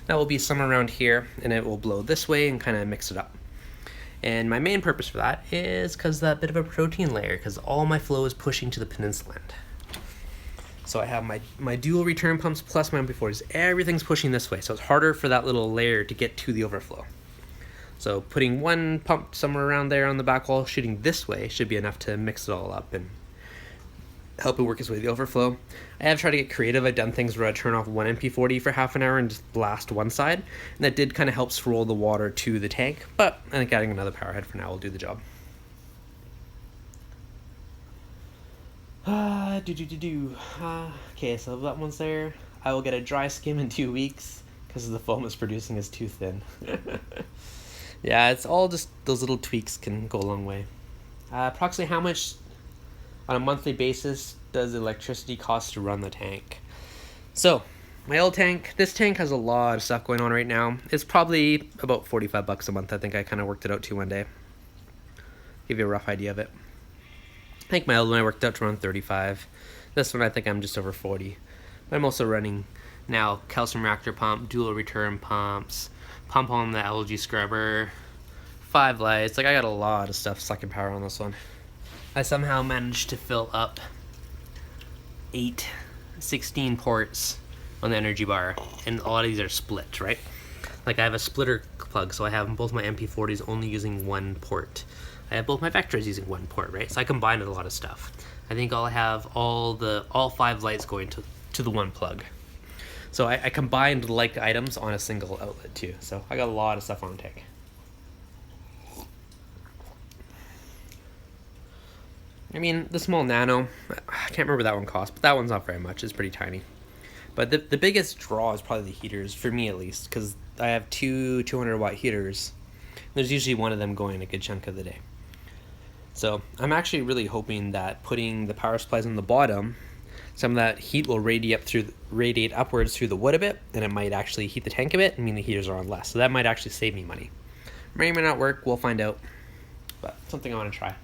that will be somewhere around here, and it will blow this way and kind of mix it up. And my main purpose for that is because that bit of a protein layer, because all my flow is pushing to the peninsula end. So I have my dual return pumps plus my MP40s. Everything's pushing this way, so it's harder for that little layer to get to the overflow. So putting one pump somewhere around there on the back wall, shooting this way, should be enough to mix it all up and help it work its way to the overflow. I have tried to get creative. I've done things where I turn off one MP40 for half an hour and just blast one side, and that did kind of help swirl the water to the tank, but I think adding another power head for now will do the job. Okay, so that one's there. I will get a dry skim in 2 weeks because the foam it's producing is too thin. Yeah, it's all just those little tweaks can go a long way. Approximately how much on a monthly basis does electricity cost to run the tank? So my old tank, this tank has a lot of stuff going on right now. It's probably about $45 a month. I think I kind of worked it out to one day. Give you a rough idea of it. I think my old one I worked out to around 35. This one I think I'm just over 40. But I'm also running now calcium reactor pump, dual return pumps, pump on the algae scrubber, 5 lights. Like I got a lot of stuff sucking power on this one. I somehow managed to fill up 16 ports on the energy bar, and a lot of these are split, right? Like I have a splitter plug, so I have both my MP40s only using one port. I have both my vectors using one port, right? So I combined a lot of stuff. I think I'll have all 5 lights going to the one plug. So I combined like items on a single outlet too. So I got a lot of stuff on the tank. I mean, the small Nano, I can't remember that one cost, but that one's not very much. It's pretty tiny. But the biggest draw is probably the heaters, for me at least, because I have two 200-watt heaters. There's usually one of them going a good chunk of the day. So I'm actually really hoping that putting the power supplies on the bottom, some of that heat will radiate upwards through the wood a bit, and it might actually heat the tank a bit and mean the heaters are on less. So that might actually save me money. May or may not work, we'll find out, but something I want to try.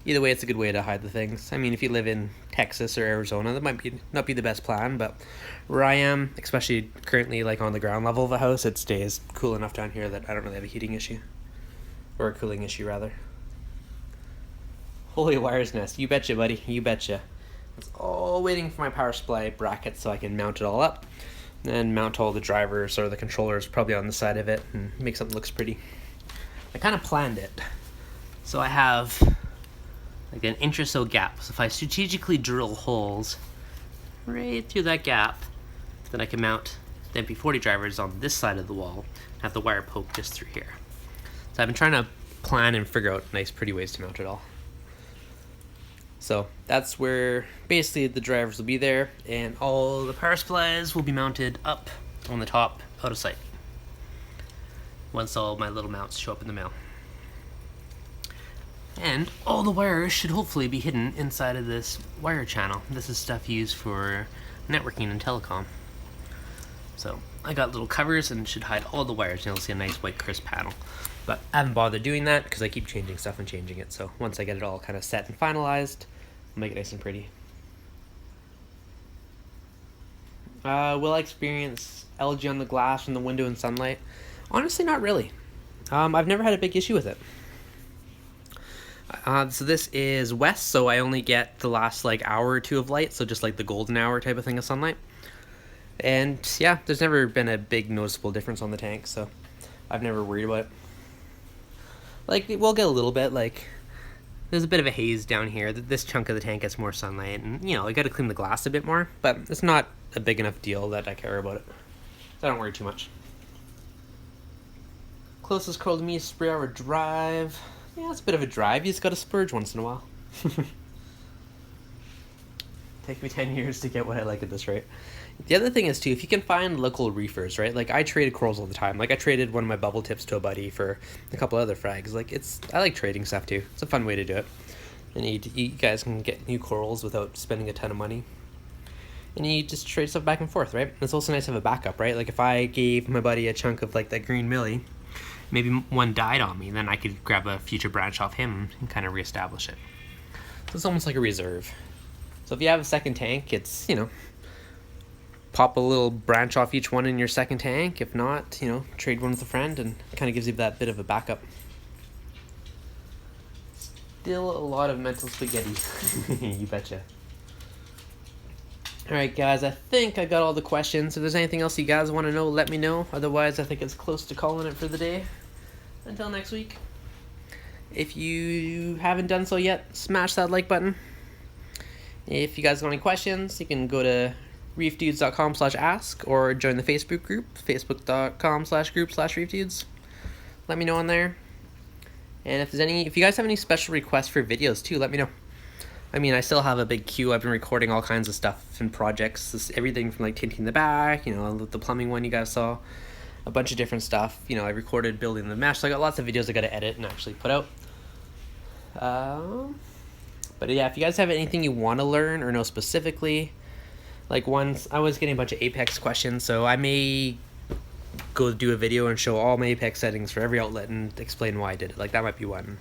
Either way, it's a good way to hide the things. I mean, if you live in Texas or Arizona, that might not be the best plan, but where I am, especially currently like on the ground level of the house, it stays cool enough down here that I don't really have a heating issue. Or a cooling issue, rather. Holy wires nest, you betcha, buddy, you betcha. It's all waiting for my power supply bracket so I can mount it all up, and mount all the drivers or the controllers probably on the side of it and make something that looks pretty. I kind of planned it. So I have like an inch or so gap. So if I strategically drill holes right through that gap, then I can mount the MP40 drivers on this side of the wall and have the wire poke just through here. So I've been trying to plan and figure out nice pretty ways to mount it all. So that's where basically the drivers will be there, and all the power supplies will be mounted up on the top out of sight once all my little mounts show up in the mail. And all the wires should hopefully be hidden inside of this wire channel. This is stuff used for networking and telecom. So I got little covers and should hide all the wires, and you'll see a nice white crisp panel. But I haven't bothered doing that because I keep changing stuff and changing it. So once I get it all kind of set and finalized, I'll make it nice and pretty. Will I experience algae on the glass from the window in sunlight? Honestly, not really. I've never had a big issue with it. So this is west, so I only get the last like hour or two of light, so just like the golden hour type of thing of sunlight. And yeah, there's never been a big noticeable difference on the tank, so I've never worried about it. Like, we'll get a little bit, like, there's a bit of a haze down here. This chunk of the tank gets more sunlight, and, you know, I gotta clean the glass a bit more, but it's not a big enough deal that I care about it. So I don't worry too much. Closest curl to me is 3-hour drive. Yeah, it's a bit of a drive. You just gotta splurge once in a while. Take me 10 years to get what I like at this rate. The other thing is, too, if you can find local reefers, right? Like, I traded corals all the time. Like, I traded one of my bubble tips to a buddy for a couple other frags. Like, I like trading stuff, too. It's a fun way to do it. And you guys can get new corals without spending a ton of money. And you just trade stuff back and forth, right? It's also nice to have a backup, right? Like, if I gave my buddy a chunk of, like, that green millie, maybe one died on me, then I could grab a future branch off him and kind of reestablish it. So it's almost like a reserve. So if you have a second tank, it's, you know, pop a little branch off each one in your second tank. If not, you know, trade one with a friend, and it kind of gives you that bit of a backup. Still a lot of mental spaghetti. You betcha. Alright guys, I think I got all the questions. If there's anything else you guys want to know, let me know. Otherwise, I think it's close to calling it for the day. Until next week. If you haven't done so yet, smash that like button. If you guys got any questions, you can go to reefdudes.com/ask or join the Facebook group, facebook.com/group/reefdudes. Let me know on there. And if you guys have any special requests for videos too, let me know. I mean, I still have a big queue. I've been recording all kinds of stuff and projects. Everything from like tinting the back, you know, the plumbing one you guys saw, a bunch of different stuff. You know, I recorded building the mesh, so I got lots of videos I got to edit and actually put out. But yeah, if you guys have anything you want to learn or know specifically, like once I was getting a bunch of Apex questions, so I may go do a video and show all my Apex settings for every outlet and explain why I did it. Like, that might be one.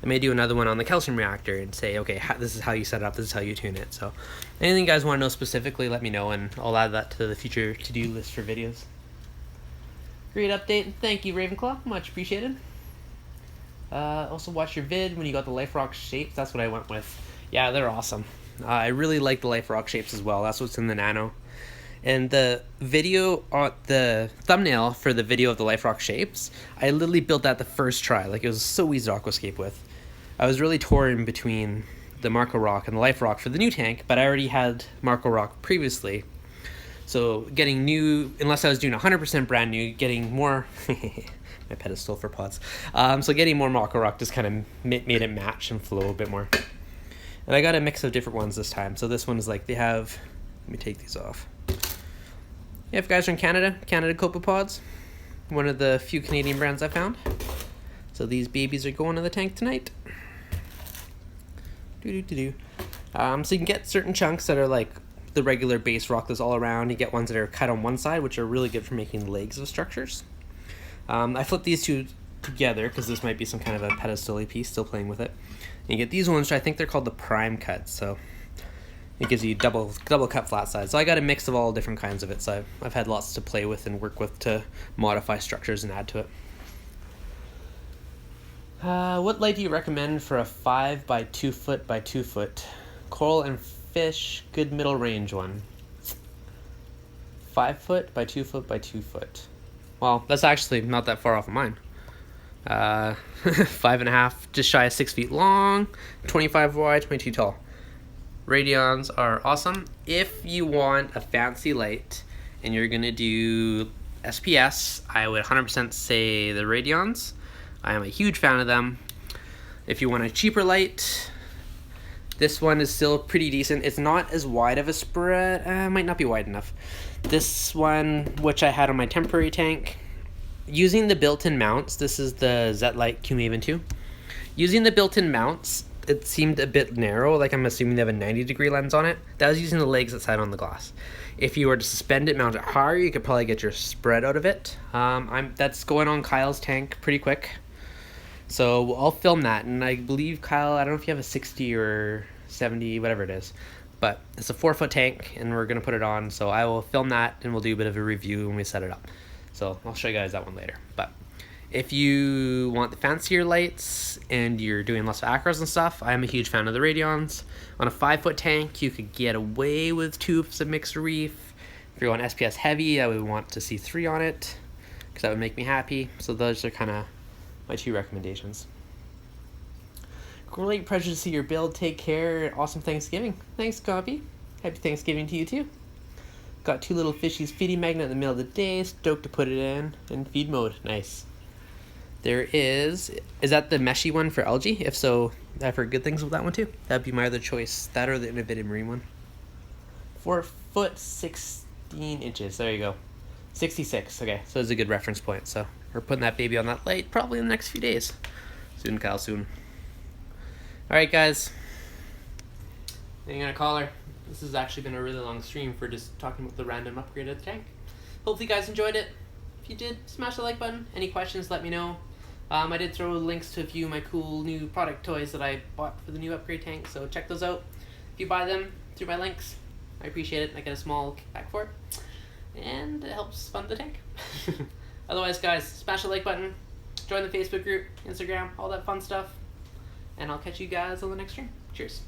I may do another one on the calcium reactor and say, okay, this is how you set it up, this is how you tune it. So anything you guys want to know specifically, let me know, and I'll add that to the future to-do list for videos. Great update. Thank you, Ravenclaw. Much appreciated. Also watch your vid when you got the Life Rock shapes. That's what I went with. Yeah, they're awesome. I really like the Life Rock shapes as well. That's what's in the Nano. And the video, the thumbnail for the video of the Life Rock shapes, I literally built that the first try. Like, it was so easy to aquascape with. I was really torn between the Marco Rock and the Life Rock for the new tank, but I already had Marco Rock previously. So getting new, unless I was doing 100% brand new, getting more, my pedestal for pods. So getting more Marco Rock just kind of made it match and flow a bit more. And I got a mix of different ones this time. So this one is like, they have, let me take these off. Yeah, if you guys are in Canada Copepods, one of the few Canadian brands I found. So these babies are going in the tank tonight. So you can get certain chunks that are like the regular base rock that's all around. You get ones that are cut on one side, which are really good for making legs of structures. I flipped these two together because this might be some kind of a pedestal piece, still playing with it. And you get these ones, which I think they're called the prime cuts. So it gives you double cut flat sides. So I got a mix of all different kinds of it. So I've had lots to play with and work with to modify structures and add to it. What light do you recommend for a 5 by 2 foot by 2 foot coral and fish good middle range one? 5 foot by 2 foot by 2 foot. Well, that's actually not that far off of mine. 5.5, just shy of 6 feet long, 25 wide, 22 tall. Radions are awesome. If you want a fancy light and you're gonna do SPS, I would 100% say the Radions. I am a huge fan of them. If you want a cheaper light, this one is still pretty decent. It's not as wide of a spread. Might not be wide enough. This one, which I had on my temporary tank, using the built-in mounts, this is the Z-Lite Q-Maven 2. Using the built-in mounts, it seemed a bit narrow, like I'm assuming they have a 90-degree lens on it. That was using the legs that sat on the glass. If you were to suspend it, mount it higher, you could probably get your spread out of it. That's going on Kyle's tank pretty quick. So I'll film that, and I believe, Kyle, I don't know if you have a 60 or 70, whatever it is, but it's a 4-foot tank, and we're going to put it on, so I will film that, and we'll do a bit of a review when we set it up. So I'll show you guys that one later. But if you want the fancier lights, and you're doing lots of acros and stuff, I'm a huge fan of the Radions. On a 5-foot tank, you could get away with 2 of mixed reef. If you're on SPS heavy, I would want to see 3 on it, because that would make me happy. So those are kind of my 2 recommendations. Great pleasure to see your build. Take care. Awesome Thanksgiving. Thanks, Copy. Happy Thanksgiving to you too. Got 2 little fishies feeding magnet in the middle of the day. Stoked to put it in feed mode. Nice. There is that the meshy one for algae? If so, I've heard good things with that one too. That'd be my other choice. That or the innovative marine one. 4 foot 16 inches. There you go. 66. Okay, so it's a good reference point. So we're putting that baby on that light probably in the next few days. Soon, Kyle, soon. Alright, guys. I'm gonna call her. This has actually been a really long stream for just talking about the random upgrade of the tank. Hopefully you guys enjoyed it. If you did, smash the like button. Any questions, let me know. I did throw links to a few of my cool new product toys that I bought for the new upgrade tank, so check those out. If you buy them through my links, I appreciate it. I get a small kickback for it. And it helps fund the tank. Otherwise, guys, smash the like button. Join the Facebook group, Instagram, all that fun stuff. And I'll catch you guys on the next stream. Cheers.